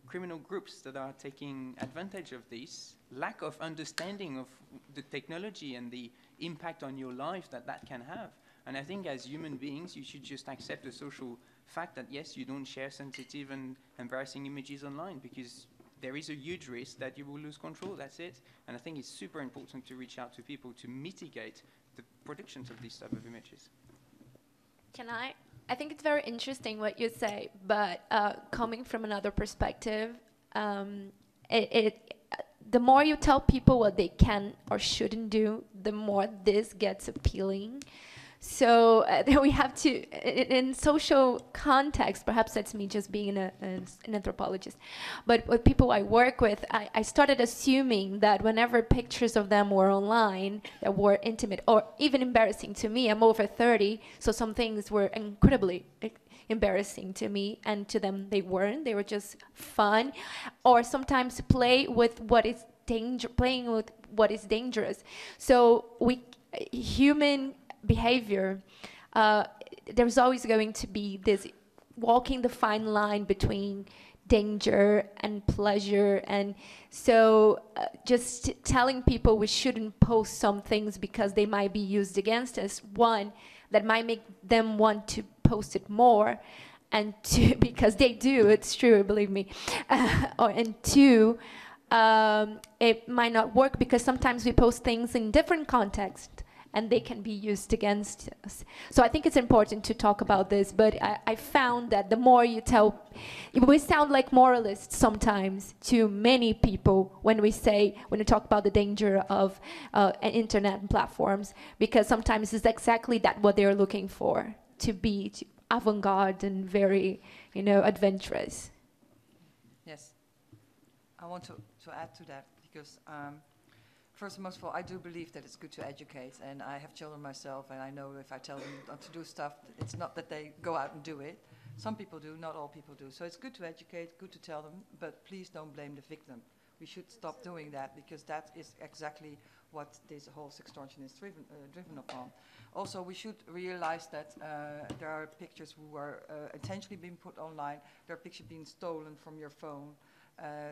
criminal groups that are taking advantage of this lack of understanding of the technology and the impact on your life that can have. And I think as human beings, you should just accept the social fact that, yes, you don't share sensitive and embarrassing images online, because there is a huge risk that you will lose control, that's it. And I think it's super important to reach out to people to mitigate the productions of these type of images. Can I think it's very interesting what you say, but coming from another perspective, the more you tell people what they can or shouldn't do, the more this gets appealing. So we have to, in social context, perhaps that's me just being an anthropologist, but with people I work with, I started assuming that whenever pictures of them were online that were intimate or even embarrassing to me, I'm over 30, so some things were incredibly embarrassing to me, and to them they weren't. They were just fun, or sometimes playing with what is dangerous. So human behavior, there's always going to be this walking the fine line between danger and pleasure. And so just telling people we shouldn't post some things because they might be used against us, one, that might make them want to post it more, and two, because they do, it's true, believe me, and two, it might not work because sometimes we post things in different contexts and they can be used against us. So I think it's important to talk about this, but I found that the more you tell, we sound like moralists sometimes to many people when we talk about the danger of internet and platforms, because sometimes it's exactly that what they're looking for, to be avant-garde and very, adventurous. Yes, I want to add to that, because first and most of all, I do believe that it's good to educate, and I have children myself, and I know if I tell them not to do stuff, it's not that they go out and do it. Some people do, not all people do. So it's good to educate, good to tell them, but please don't blame the victim. We should stop doing that, because that is exactly what this whole sextortion is driven upon. Also, we should realize that there are pictures who are intentionally being put online. There are pictures being stolen from your phone.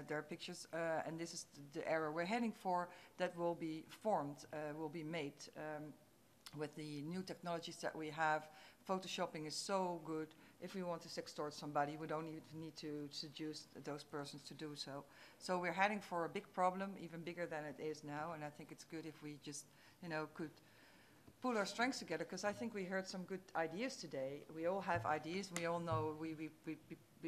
There are pictures, and this is the era we're heading for, that will be formed, will be made with the new technologies that we have. Photoshopping is so good. If we want to sextort somebody, we don't even need to seduce those persons to do so. So we're heading for a big problem, even bigger than it is now, and I think it's good if we just, could pull our strengths together, because I think we heard some good ideas today. We all have ideas. We all know we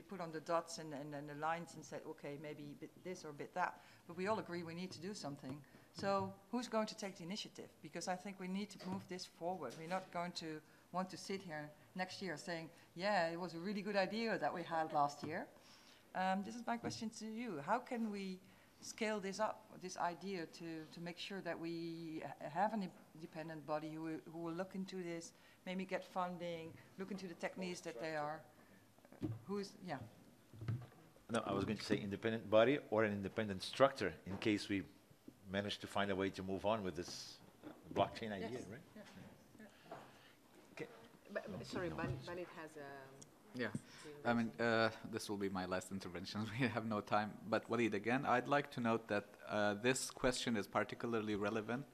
put on the dots and the lines and said, okay, maybe a bit this or a bit that, but we all agree we need to do something. So who's going to take the initiative? Because I think we need to move this forward. We're not going to want to sit here next year saying, yeah, it was a really good idea that we had last year. This is my question to you. How can we scale this up, this idea, to make sure that we have an independent body who will look into this, maybe get funding, look into the techniques that they are, No, I was going to say independent body or an independent structure in case we manage to find a way to move on with this blockchain idea, Yes. right? Yeah. Sorry, Balit has a... Yeah, I mean, this will be my last intervention. We have no time. But Walid, again, I'd like to note that this question is particularly relevant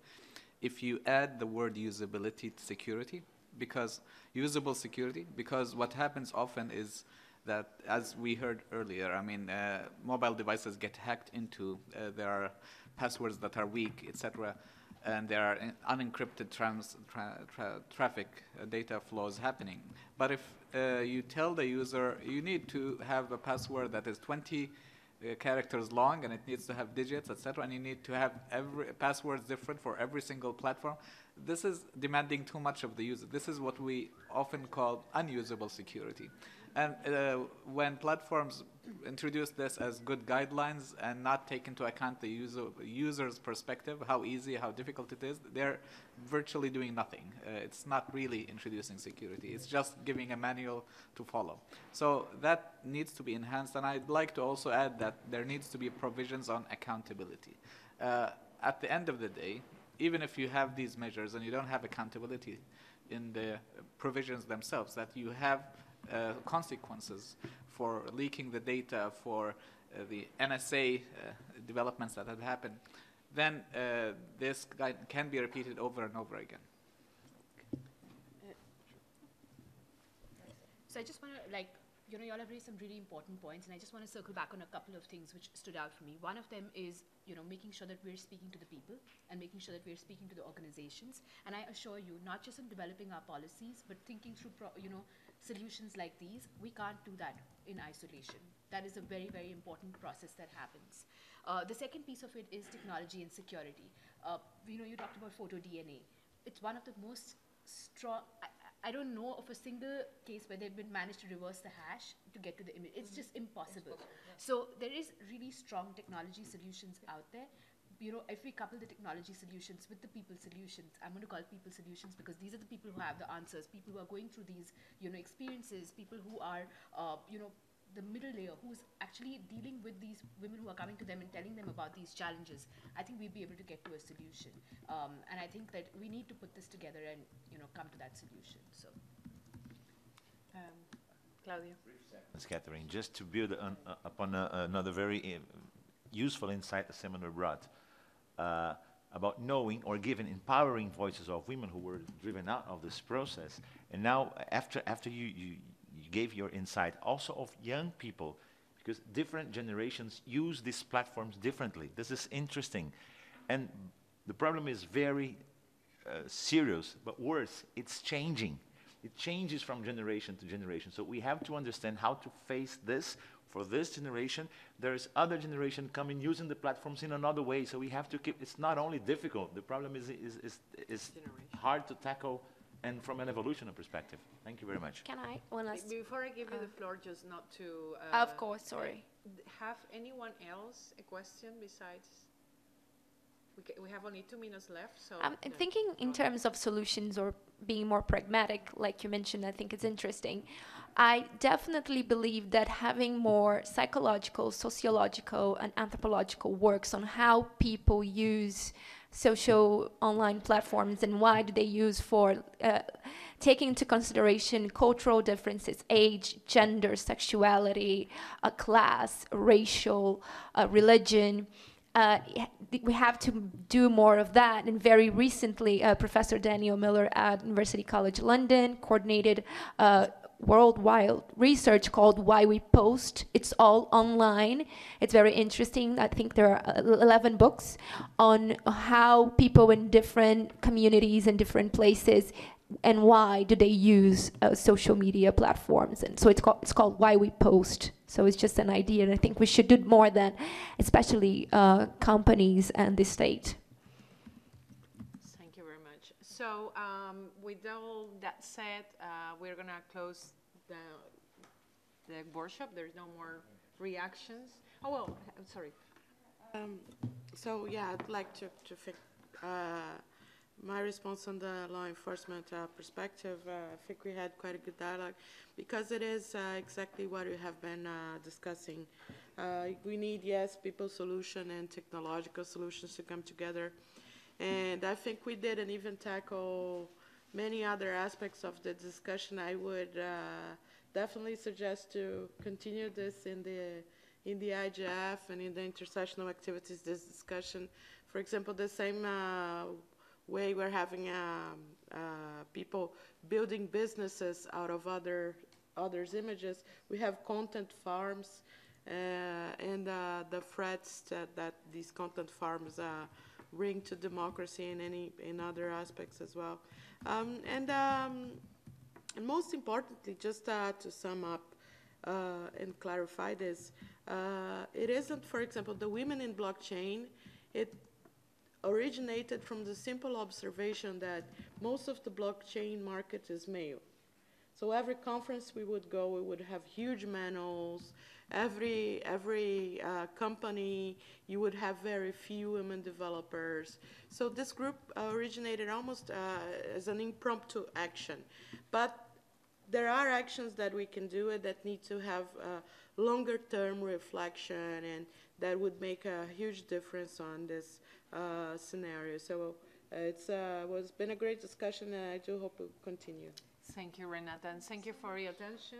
if you add the word usability to security, because what happens often is that, as we heard earlier, I mean, mobile devices get hacked into, there are passwords that are weak, etc., and there are unencrypted traffic data flows happening. But if you tell the user you need to have a password that is 20 characters long and it needs to have digits, etc., and you need to have every passwords different for every single platform, this is demanding too much of the user. This is what we often call unusable security. And when platforms introduce this as good guidelines and not take into account the user's perspective, how easy, how difficult it is, they're virtually doing nothing. It's not really introducing security. It's just giving a manual to follow. So that needs to be enhanced. And I'd like to also add that there needs to be provisions on accountability. At the end of the day, even if you have these measures and you don't have accountability in the provisions themselves, that you have consequences for leaking the data, for the NSA developments that had happened, then this can be repeated over and over again. So I just want to, you all have raised some really important points, and I just want to circle back on a couple of things which stood out for me. One of them is, making sure that we're speaking to the people and making sure that we're speaking to the organizations. And I assure you, not just in developing our policies, but thinking through, solutions like these, we can't do that in isolation. That is a very, very important process that happens. The second piece of it is technology and security. You talked about photo DNA. It's one of the most strong, I don't know of a single case where they've been managed to reverse the hash to get to the image. It's just impossible. So there is really strong technology solutions out there. If we couple the technology solutions with the people solutions, I'm going to call people solutions because these are the people who have the answers, people who are going through these, experiences, people who are, the middle layer, who's actually dealing with these women who are coming to them and telling them about these challenges. I think we'll be able to get to a solution. And I think that we need to put this together and, come to that solution. So, Claudia. Thanks, Catherine. Just to build upon another very useful insight the seminar brought about knowing or giving empowering voices of women who were driven out of this process. And now, after you gave your insight, also of young people, because different generations use these platforms differently. This is interesting. And the problem is very serious, but worse, it's changing. It changes from generation to generation. So we have to understand how to face this. For this generation, there's other generation coming using the platforms in another way. So we have to keep, it's not only difficult, the problem is hard to tackle, and from an evolutionary perspective. Thank you very much. Can I? One last. Before I give you the floor, just not to... of course, sorry. Have anyone else a question besides... We have only 2 minutes left, so... I'm thinking in terms of solutions or being more pragmatic, like you mentioned, I think it's interesting. I definitely believe that having more psychological, sociological, and anthropological works on how people use social online platforms, and why do they use for taking into consideration cultural differences, age, gender, sexuality, class, racial, religion. We have to do more of that. And very recently, Professor Daniel Miller at University College London coordinated worldwide research called Why We Post. It's all online. It's very interesting. I think there are 11 books on how people in different communities and different places and why do they use social media platforms. And so it's called Why We Post. So it's just an idea, and I think we should do more than, especially companies and the state. Thank you very much. So with all that said, we're going to close the workshop. There's no more reactions. Oh, well, I'm sorry. So, yeah, I'd like to my response on the law enforcement perspective. I think we had quite a good dialogue because it is exactly what we have been discussing. We need, yes, people solution and technological solutions to come together. And I think we didn't even tackle many other aspects of the discussion. I would definitely suggest to continue this in the IGF and in the intersessional activities, this discussion. For example, the same way we're having people building businesses out of others' images. We have content farms and the threats that these content farms bring to democracy and in other aspects as well. And most importantly, just to sum up and clarify this, it isn't, for example, the women in blockchain, it originated from the simple observation that most of the blockchain market is male. So every conference we would go, we would have huge manuals. Every company, you would have very few women developers. So this group originated almost as an impromptu action. But there are actions that we can do it that need to have longer term reflection, and that would make a huge difference on this scenario. So it's been a great discussion, and I do hope it will continue. Thank you, Renata, and thank you for your attention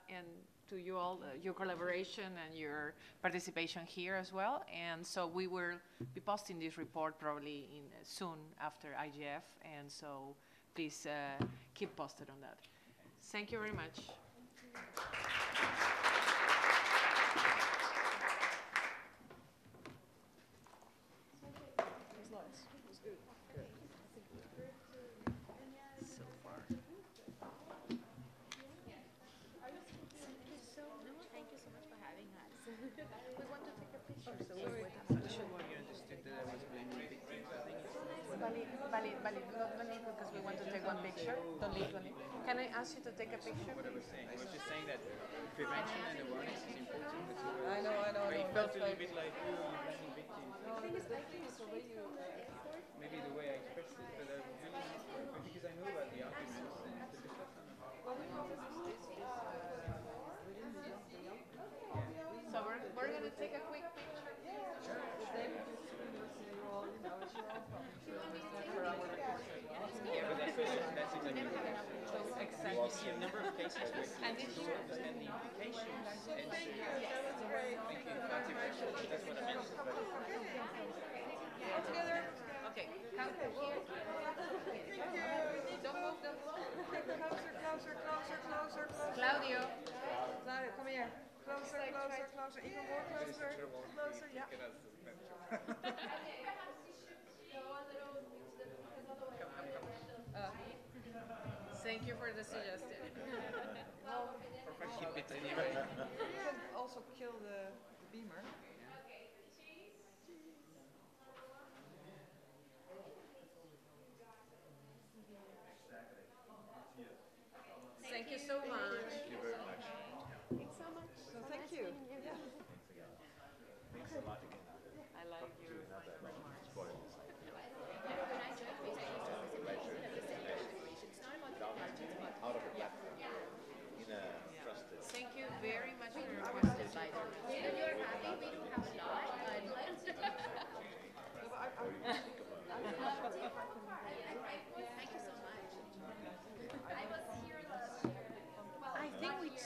and to you all, your collaboration and your participation here as well. And so we will be posting this report probably soon after IGF, and so please keep posted on that. Thank you very much. Because we want to take one picture. Don't leave one. Can I ask you to take a picture? What I was saying. I was just saying that prevention and awareness is important. I know. It felt a little bit like you blaming victims. Maybe the way I expressed it, but I really because I know about the arguments and the discussion. So we're going to take a quick picture. Yeah, but that's exactly exactly. You see a number of cases where people don't understand the implications. And so, thank you. That's what I meant. All together. Okay. Come here. Don't move. Closer. Claudio. Come here. Closer. Even more closer. Yeah. Thank you for the suggestion. Keep it anyway. You can also kill the beamer. Thank you so much. Thank you very much. Thanks so much. So thank you. Yeah. Thanks a lot again. I like your remarks. Thank you very much for your question. If you're happy, we do have a lot.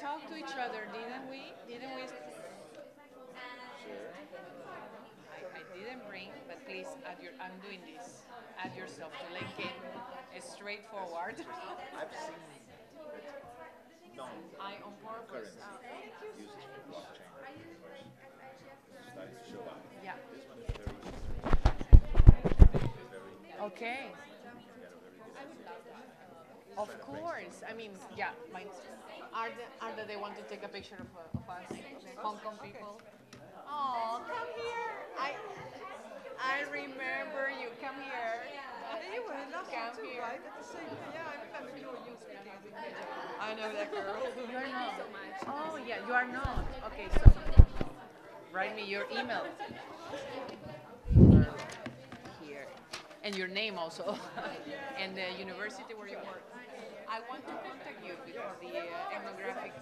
talk to each other, didn't we? Didn't we? I didn't bring, but please add your. I'm doing this. Add yourself to make it straightforward. I've seen that I on purpose. non-currency used for blockchain starting to show up. Yeah. This one is very Okay. Of course. I mean, yeah. Arda, they want to take a picture of us, Hong Kong people. Oh, come here. I remember you. Come here. You were in Nassau too, right? At the same time. Yeah, I remember you speaking. I know that girl. You are not. Oh, yeah, you are not. Okay, so write me your email. Here. And your name also. And the university where you work. I want to contact you before the ethnographic.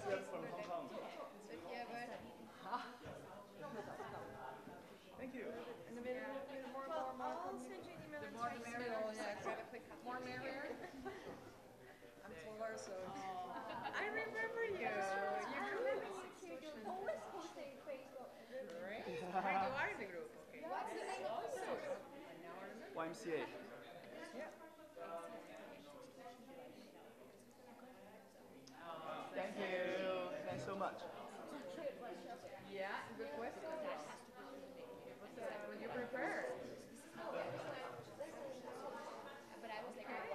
Thank you. And the more. I'll send you an email. The more the merrier. More merrier. I'm taller, so. I remember you. Always posting Facebook. Great. You are in the group. Okay. What's the name of the group? YMCA. Thank you. Thanks so much. Yeah, good question. Were you prepared? But I was like, So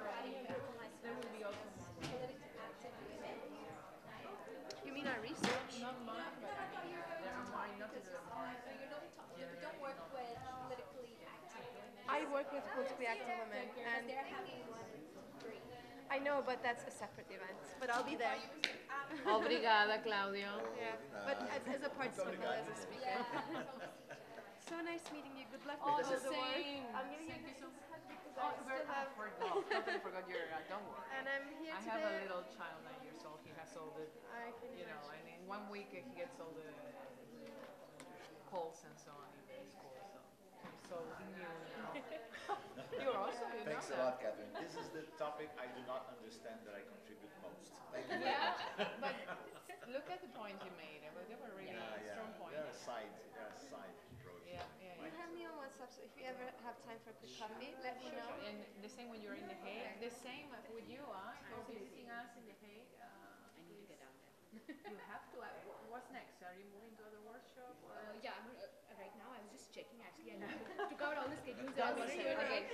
are you going to be the You mean our research? Not mine, but they're mine, not the So you don't work with politically active women? I work with politically active women, and They're having one free. I know, but that's a separate event. But I'll be there. Obrigada, Claudio. Yeah, but as a participant, not as a speaker. So nice meeting you. Good luck with all the work. Same. I'm giving you Thank you so this hug because Oh, I still have, totally forgot your, don't worry. and I'm here I today. have a little child 9 years old. He has all the, I can you know, and in 1 week he gets all the colds and so on in the school. So immune now. You're also, you Thanks a know lot, Catherine. This is the topic I do not understand that I contribute most. Thank you. Yeah, but look at the points you made. They were really strong points. There are side approaches. Yeah. You have me on WhatsApp, so if you ever have time for a quick coffee, let me know. And the same when you're in The Hague. The same with you, You're visiting us in The Hague. I need to get down there. You have to. What's next? Are you moving to other workshop? Or? Yeah, right now I was just checking actually. I took out all the schedules. That was it. Okay.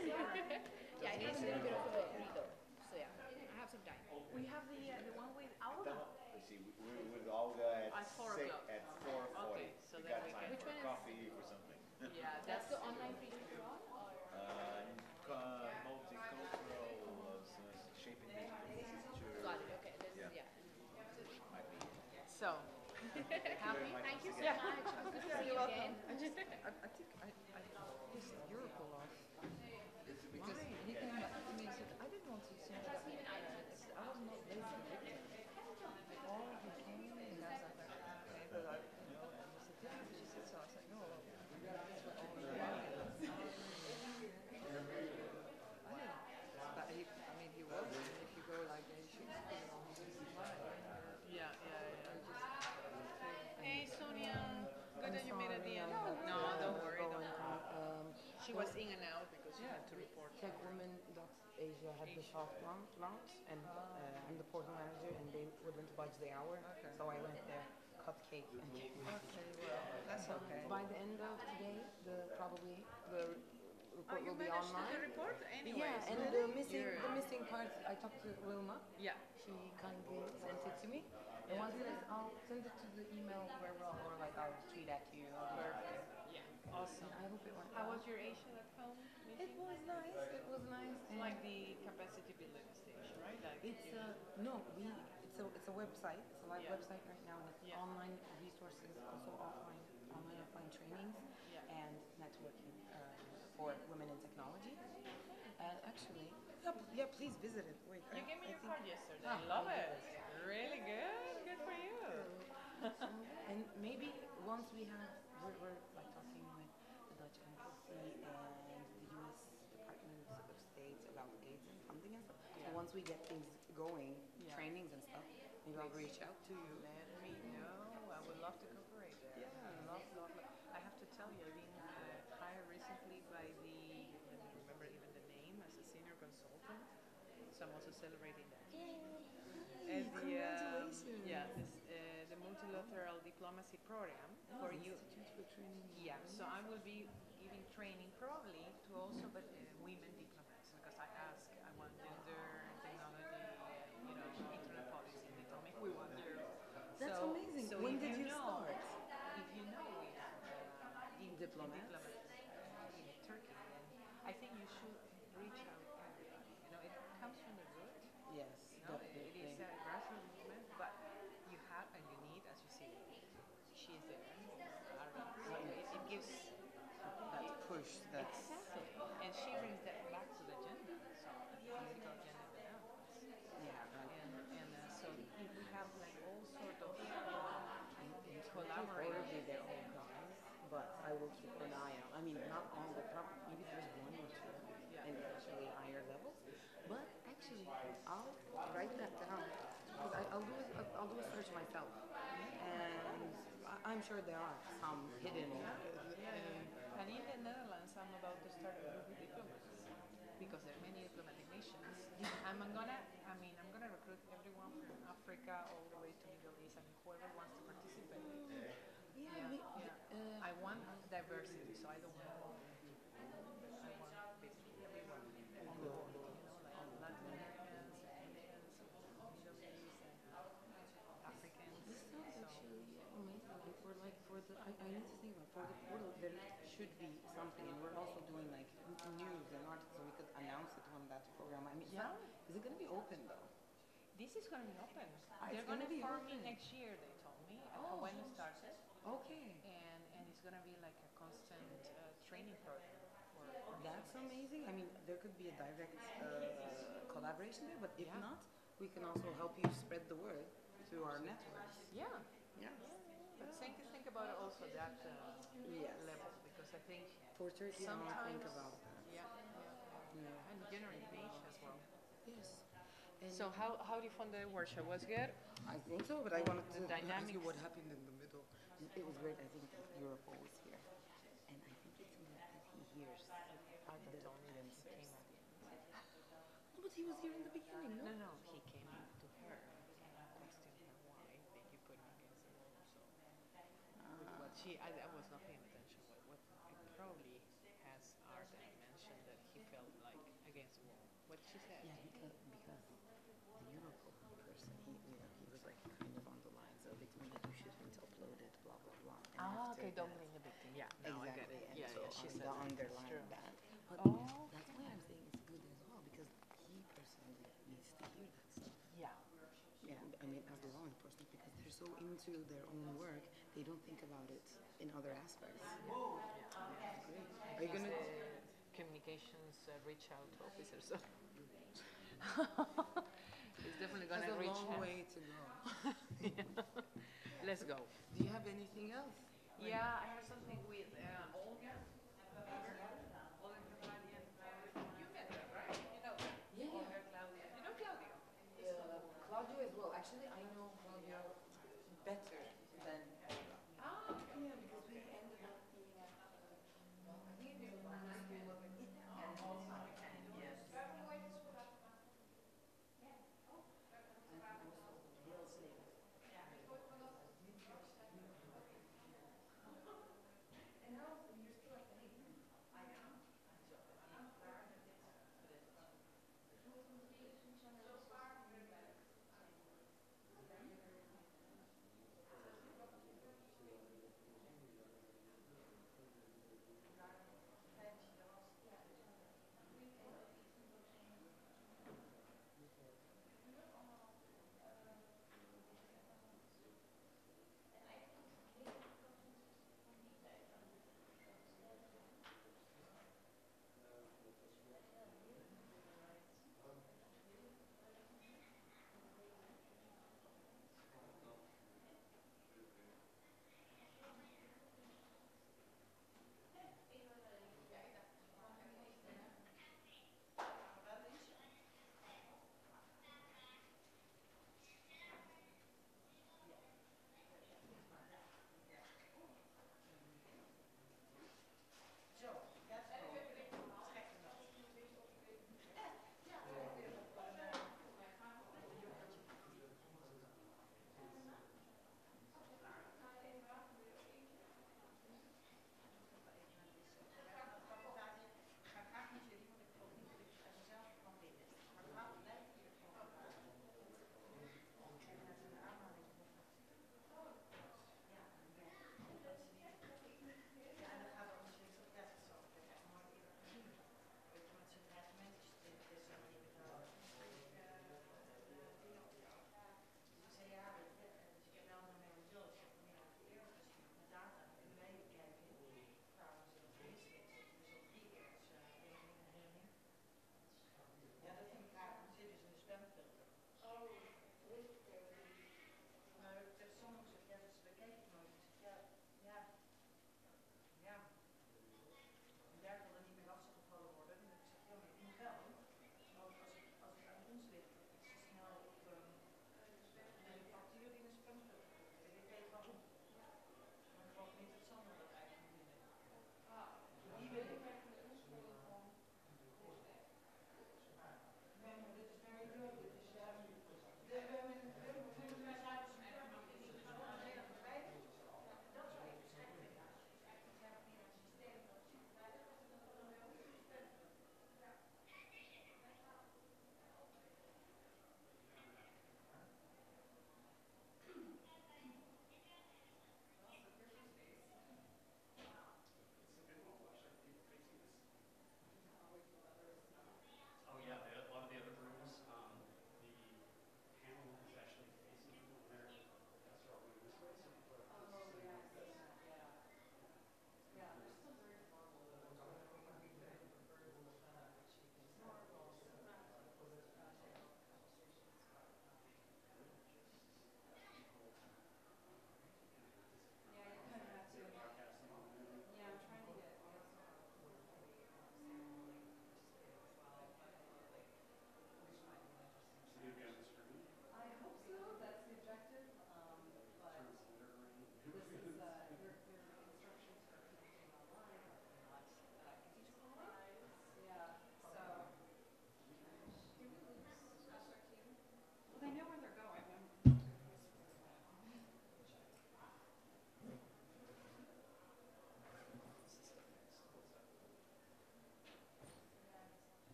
Yeah, I need a little bit of a breather. So yeah, I have some time. We have the one with Alba. Let's see, we're with Olga At 4 o'clock. At 4:40. Okay, so we then got we time can- for coffee or something. Yeah, That's the online feature draw or Multicultural, shaping the future. got it. Okay, this Yeah. yeah. Might be. So, happy? Thank you so Yeah. much. Good to see you again. I think I pissed Europol off. Because he came back to me and said, I didn't want to send that. I was not lazy victim. All he came and I was like, okay, but I, you know, and he said, yeah, she said so. I said, no, that's what all the but I mean, he was, and if you go like that, you should put it on his mind. Yeah. Hey, Sonia. Good that you made it at the end. No, don't worry. She was in and out because she had to report. TechWomen.Asia had the soft launch, and I'm the portal manager, and they wouldn't budge the hour, so I went there, cut cake, and came back. Okay, well, that's okay. By the end of today, probably the report You will be managed online. to report anyway. Yeah, and the missing part, I talked to Wilma. Yeah. She kindly sent it to me. And once I'll send it to the email where or like I'll tweet at you. Perfect. Yeah. Awesome. I hope it went How well. was your Asian at home? It was nice. It was nice. It's like the capacity building stage, right? Like It's you- it's a website. It's a live Yeah. website right now, and it's Yeah. online resources, also offline trainings, Yeah. and networking for women in technology. And actually, yeah, please visit it. Wait, You gave me your card yesterday. Ah, I love I it. Really good. Good for you. And maybe once once we have, we're like talking with the Dutch embassy and the U.S. Department of State about AIDS and funding and stuff. So once we get things going, trainings and stuff, maybe I'll reach out to you. Let me know. I would love to cooperate there. Yeah. Love. I have to tell you, I've been hired recently by the, let me remember even the name, as a senior consultant. So I'm also celebrating that. And Congratulations. the multilateral diplomacy program for you. Institute for Training. Yeah, so I will be giving training probably to also but women diplomats because I want gender, technology, internet policy. And they told me we want girls. That's amazing. So When if did you start? If you know in Diplomats? in Turkey, then I think you should reach out to everybody. It comes from the root. Yes, It is a grassroots movement, but you have and you need, as you see, she's there. So it gives that push. That's exactly, and she brings that back to the agenda. So the political agenda develops. So if we have like all sort of collaborating. Already their own guys, but I will keep an eye out. I mean, not all the maybe there's one or two, and actually higher levels. But actually, I'll write that down because I'll do a search myself, and I'm sure there are some hidden. And in the Netherlands, I'm about to start a group with diplomats because there are many diplomatic nations. I'm gonna recruit everyone from Africa all the way to Middle East. I mean, whoever wants to participate. I want diversity, so I don't want. I want basically everyone on board. Like Latin Americans, Asians, Middle East, and Africans. This sounds actually amazing. I need to think about for the portal. There should be something, and we're also doing like news and articles, so we could announce it on that program. I mean, is it going to be open though? This is going to be open. They're going to be form open me next year. They told me when it started. Okay. And it's going to be like a constant training program. That's amazing. I mean, there could be a direct collaboration there, but if not, we can also help you spread the word through our networks. Yeah. Yeah. But think about it also that level because I think for Turkey, I don't think about that. And generally in Asia as well. Yes. So how do you find the workshop? Was good? I think so, but I wanted to ask you dynamics. what happened in the middle. It was great. I think Europol was here, and I think it's me that he hears. Arthur told me that he came at the end. No, but he was here in the beginning. No, he came to her and questioned her why did you put him against the wall. So what I was not paying attention. What it probably has Arthur mentioned that he felt like against the wall. What she said. Yeah, because the Europol person, he was like kind of on the lines of it's me, you shouldn't upload it, blah blah blah. And Okay, after don't that- blame the victim. Yeah, now I get Exactly. it. And Yeah, so she on said the that. underline It's that. But Oh, that's why I'm saying it's good as well because he personally needs to hear that stuff. yeah. Yeah, I mean, as a law enforcement, because they're so into their own work, they don't think about it in other aspects. Great. Are you gonna? Communications reach out officer, so he's definitely gonna That's a reach long out. way to go. Let's go. Do you have anything else? Yeah, I have something with Olga. You met her, right? You know her. Yeah. Olga, Claudia. You know Claudia? Claudio as well. Actually, I know Claudio better than. Yeah, because we ended up being at. I think it was one school of and yes.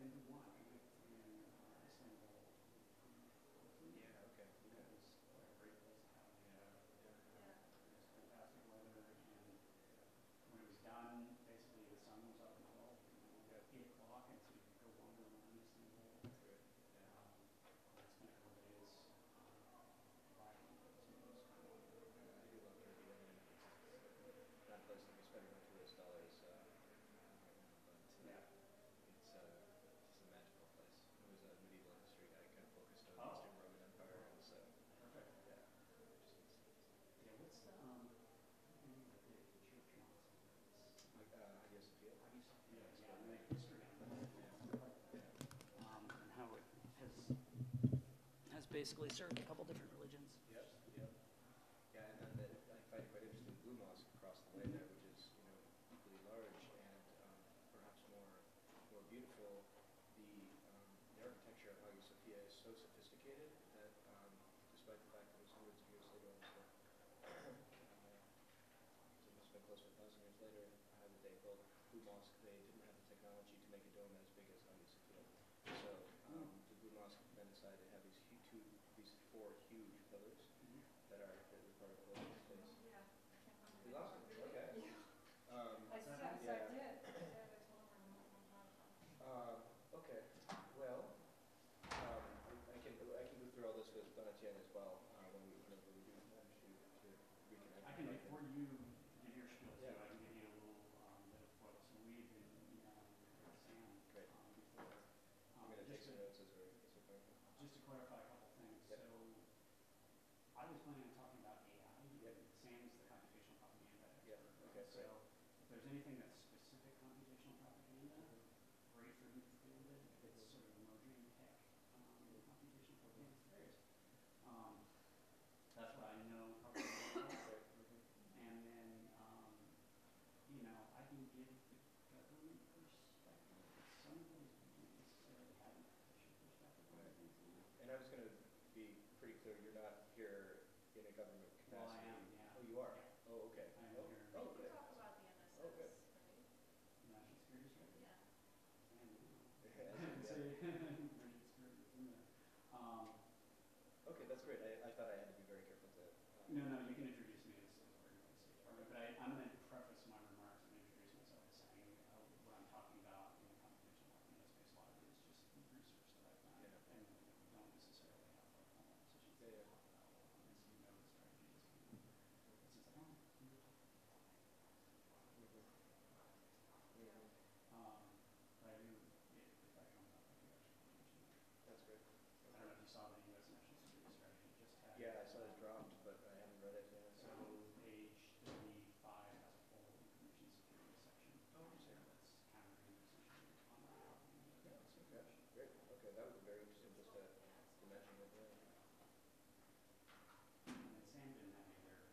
been to one. I went to Istanbul. Yeah, okay. It was a great place to have it. It was fantastic weather, and when it was done, basically the sun was up until 8 o'clock, and so you could go wander around Istanbul. That's great. I spent a couple of days riding those moves. I do love Turkey. I mean, it's not a place to be spending my tourist dollars right now, but it's just a magical place. I was a medieval history guy, kind of focused on the Eastern Roman Empire, and so Perfect. yeah. Yeah, what's the name of the church mosque? Hagia Sophia. Hagia Sophia, yeah, and the history of it. And how it has basically served a couple different religions. Yep. Yeah, and then I find it quite interesting, the Blue Mosque across the way there, which is equally large and perhaps more beautiful. The architecture of Hagia Sophia is so sophisticated that despite the fact that it was hundreds of years later, it must have been close to 1,000 years later, that they built Blue Mosque. They didn't have the technology to make a dome as big as Hagia Sophia. So the Blue Mosque then decided to have these four huge pillars that are part of the whole space. You lost it? Okay. Okay. Well, I can go through all this with Donatien as well whenever we do manage to reconnect. I can, before you give your spiel too, Yeah. I can give you a little bit of what. So we've been emailing with Sam Great. before. I'm going to take some notes as we're going. Just to clarify a couple things. Yep. So I was planning on talking about AI. Yep. Sam's the computational propaganda Yep. expert. Okay, So if there's anything that's specific computational propaganda, great for him to deal with. If it's sort of emerging tech, computational propaganda, it's various. That's what I know probably more about. And then, I can give the government perspective. Some of those we don't necessarily have an official perspective on things like that. And I was going to be pretty clear, you're not here in a government capacity. Well, I am, yeah. Oh, you are? Yeah. Oh, okay. I am here. Oh, good. Talk about the NSS, Oh, good. right? National security strategy? Yeah. And, Yeah. so, emerging security is in there. Okay, that's great. I thought I had to be very careful to... No, you can introduce me as working for the State Department, but I'm going to preface my remarks and introduce myself by saying what I'm talking about in the computational propaganda space. A lot of it is just research that I've done, and we don't necessarily have like formal positions to talk about. And so you know the strategies. It's just like, oh, we were talking about that. But I do, if that comes up, I do actually want to mention that. That's great. I don't know if you saw the U.S. National Security Strategy just had. Yeah, I saw it dropped, but I haven't read it yet. So page 35 has a full information security section. Oh, interesting. That's countering essentially online propaganda. Yeah, okay, great. Okay, that would be very interesting just to mention it. Yeah. And then Sam didn't have any other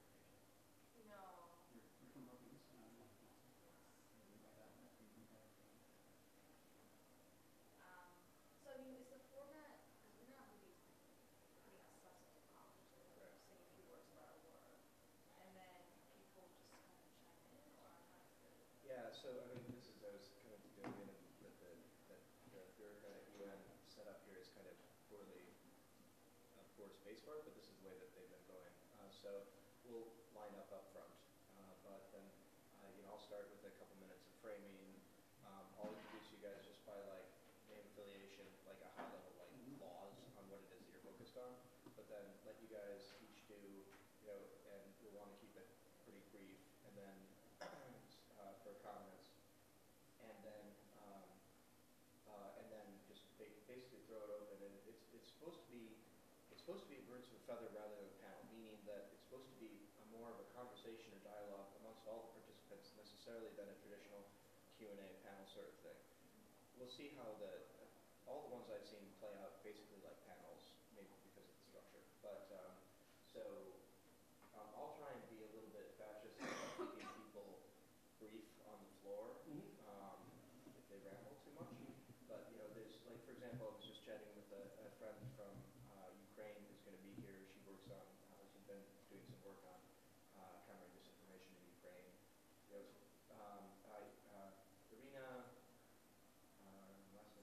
clarification. No. You're from Brooklyn, so no. So I mean, is the format, because we normally putting a substantive conversation, where we're saying a few words about our work, and then people just kind of chime in, or how does it? Yeah, so I mean, I was kind of going in that the bureaucratic UN setup here is kind of poorly, poor space for it, but this is the way that they've been going. So we'll line up front, but then I'll start with a couple minutes of framing. I'll introduce you guys just by like name, affiliation, like a high level like clause on what it is that you're focused on, but then let you guys each do, and we'll want to keep it pretty brief, and then for comments, and then just basically throw it open. And it's supposed to be birds of a feather rather than a panel, meaning that it's supposed to be more of a conversation or dialogue amongst all the participants necessarily than a traditional Q&A panel sort of thing. We'll see how all the ones I've seen play out basically like panels, maybe because of the structure. But I'll try and be a little bit fascist about keeping people brief on the floor if they ramble too much. But there's like, for example, I was just chatting with a friend from Ukraine who's going to be here. She works on, she's been doing some work on countering disinformation in Ukraine. Irina, last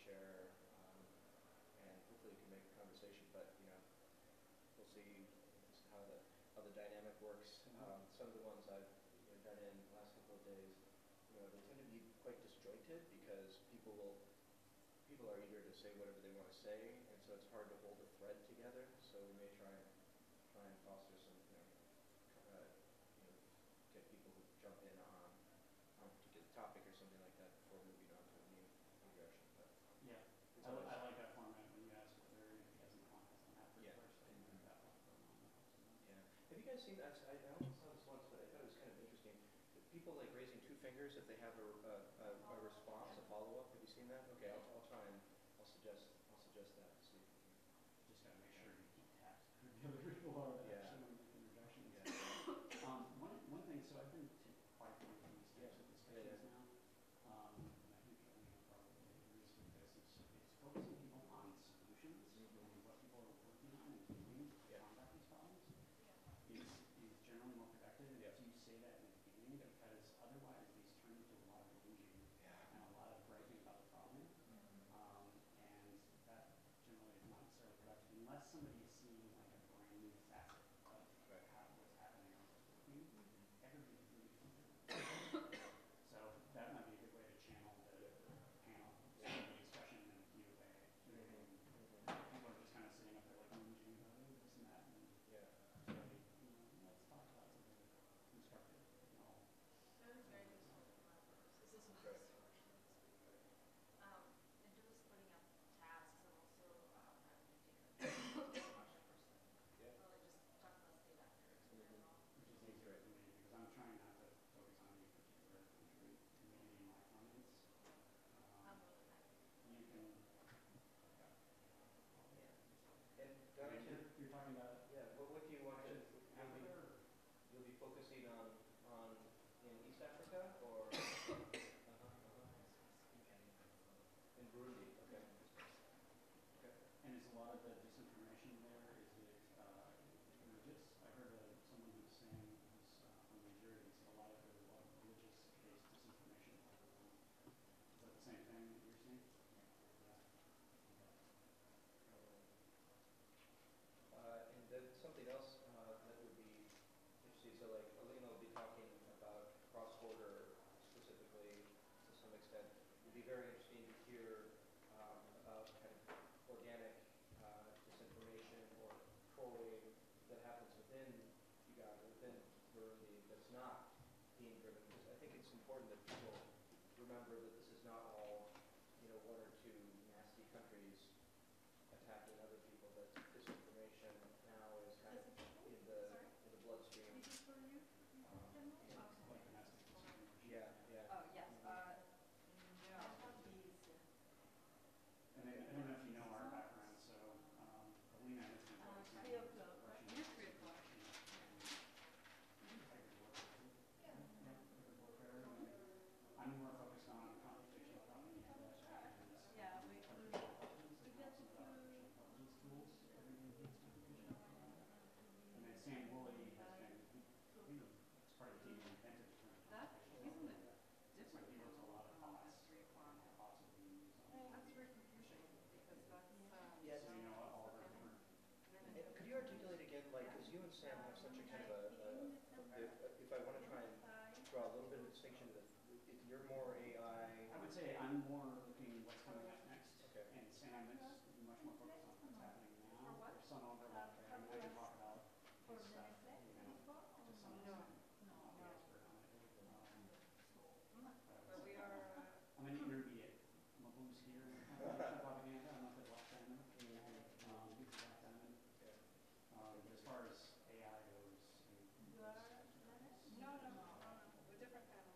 share, and hopefully you can make a conversation. But we'll see how the dynamic works. Some of the ones I've done in the last couple of days, they tend to be quite disjointed because people are eager to say whatever they want to say, and so it's hard to hold a thread together. So we may try and foster some, get people who jump in on a particular topic or something like that before moving on to a new direction. But yeah, I like that format when you ask if there are any guys in the context on that first. And that one going on. Yeah. Have you guys seen that? I almost saw this once, but I thought it was kind of interesting. People like raising two fingers if they have a response, a follow-up. Have you seen that? Okay, I'll try and I'll suggest that to see if we can. Just gotta make sure you keep tabs. The other people are showing interjections. One thing, so I've been to quite a few of these types of discussions now. And I think Alina probably agrees with this. It's focusing people on solutions and what people are working on and doing to combat these problems is generally more productive if you say that in the beginning, because otherwise these turn into a lot of whinging and a lot of griping about the problem. And that generally is not necessarily productive unless somebody is seeing like a brand new facet of what's happening or what's working. Everybody's really familiar. So that might be a good way to channel the panel discussion and Q&A. People are just kind of sitting up there like whinging about this and that, and let's talk about something constructive. That is very useful for my purpose. This is my solution. In terms of splitting up tasks and also having to take a project person. Just talk about state actors in general. Which is easier for me because I'm trying not to focus on any particular country in any of my comments. I'm really happy. You can. And you're talking about. Yeah. What do you want to? Africa. You'll be focusing on in East Africa or in Burundi. Okay. And is a lot of the disinformation there, is it religious? I heard someone who was saying, who's from Nigeria, he said a lot of religious-based disinformation. Is that the same thing that you're seeing? And then something else that would be interesting, so like Alina will be talking about cross-border specifically to some extent. It would be very interesting to hear about kind of organic disinformation or trolling that happens within Uganda, within Burundi, that's not being driven. Because I think it's important that people remember that this is not all, one or two nasty countries attacking other people. That disinformation now is kind of in the bloodstream. Yeah. Oh, yes. And then, I don't know if you know our background, so Alina has been focusing on Russian warfare. I'm more focused on computational propaganda and artificial intelligence tools that are being used in computational propaganda. And then Sam Woolley has been, as part of the team, invented the term computational propaganda. So he works a lot of bots, and the bots are being used on. That's very confusing because that's. Yeah. So you know all of our different. Could you articulate again, like, because you and Sam have such a kind of if I want to try and draw a little bit of a distinction, if you're more AI. I would say I'm more looking what's coming up next, Okay. and Sam is much more focused on what's happening now. There's some overlap there. I mean, I can talk about his stuff, to some extent. I'm not the expert on it. But we are. I'm an intermediate. I'm a boost here in computational propaganda. I'm not the black diamond. He's the black diamond. But as far as AI goes, No. We're different panel.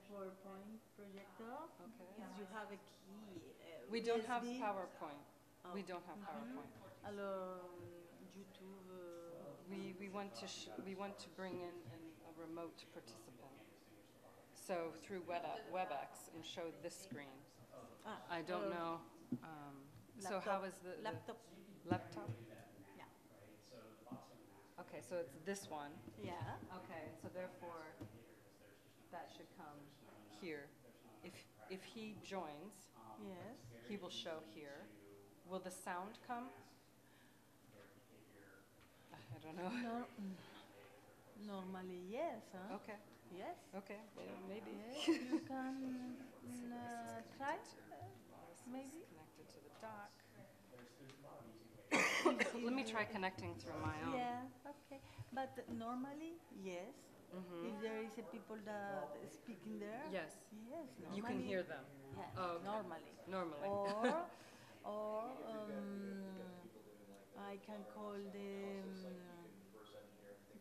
PowerPoint projector. Okay. Is you have a key. We don't have USB. PowerPoint. Oh. We don't have PowerPoint. Alors, YouTube. We want to we want to bring in a remote participant. So through WebEx and show this screen. Ah, I don't know. So how is the laptop? Laptop? Yeah. Okay, so it's this one. Yeah. Okay, so therefore that should come here. If he joins, Yes. he will show here. Will the sound come? I don't know. No, normally, yes. Huh? Okay. Yes. Okay, maybe. Yes, you can try, maybe. Connected to the dock. Let me try connecting through my own. Yeah, okay. But normally, yes. If there is a people that speak in there, Yes. yes, normally. You can hear them. Yes, Oh, okay. normally. Normally. Or I can call the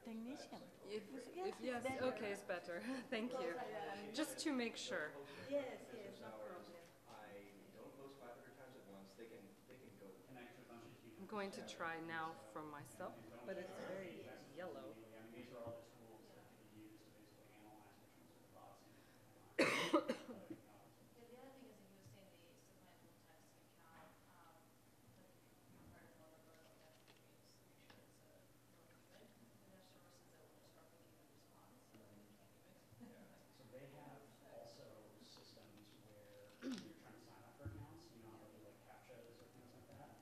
technician. Yes, better. okay, it's better. Thank you. Just to make sure. Yes, yes, no problem. I don't post 500 times at once. They can go. I'm going to try now from myself, but it's very yellow. These are all the tools that can be used to basically analyze which ones are the bots and Yeah, the other thing is if you understand the supplemental testing account, like compared to other vertical testing tools, make sure it's really good. And there's services that will just replicate the response, so that you can't give it. So they have also systems where when you're trying to sign up for accounts, you know how they'll do like CAPTCHAs or things like that?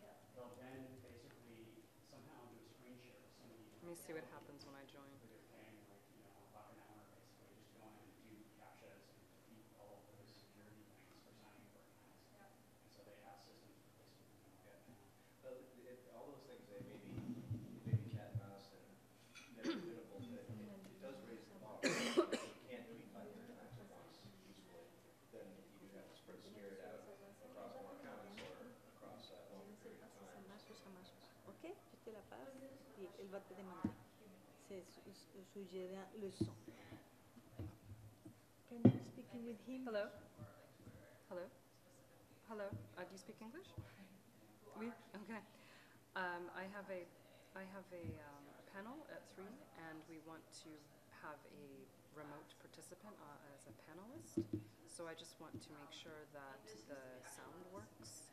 Yeah. They'll then basically somehow do a screen share with somebody. Let me see what happens when I join. They're paying like, you know, about an hour basically, just go in and do CAPTCHAs and defeat all of those security things for signing for accounts. Yeah. And so they have systems for basically doing all that now. Well, all those things, they may be cat and mouse and they're winnable, but it does raise the bar. If you can't tweet 500 times at once usefully, then you do have to spread spirit out across more accounts or across a longer period of time. Ok, je te la passe et elle va te demander. C'est suggérer le son. Can you speaking with him? Hello? Hello? Hello? Do you speak English? Oui? Okay. I have a panel at 3, and we want to have a remote participant as a panelist. So I just want to make sure that the sound works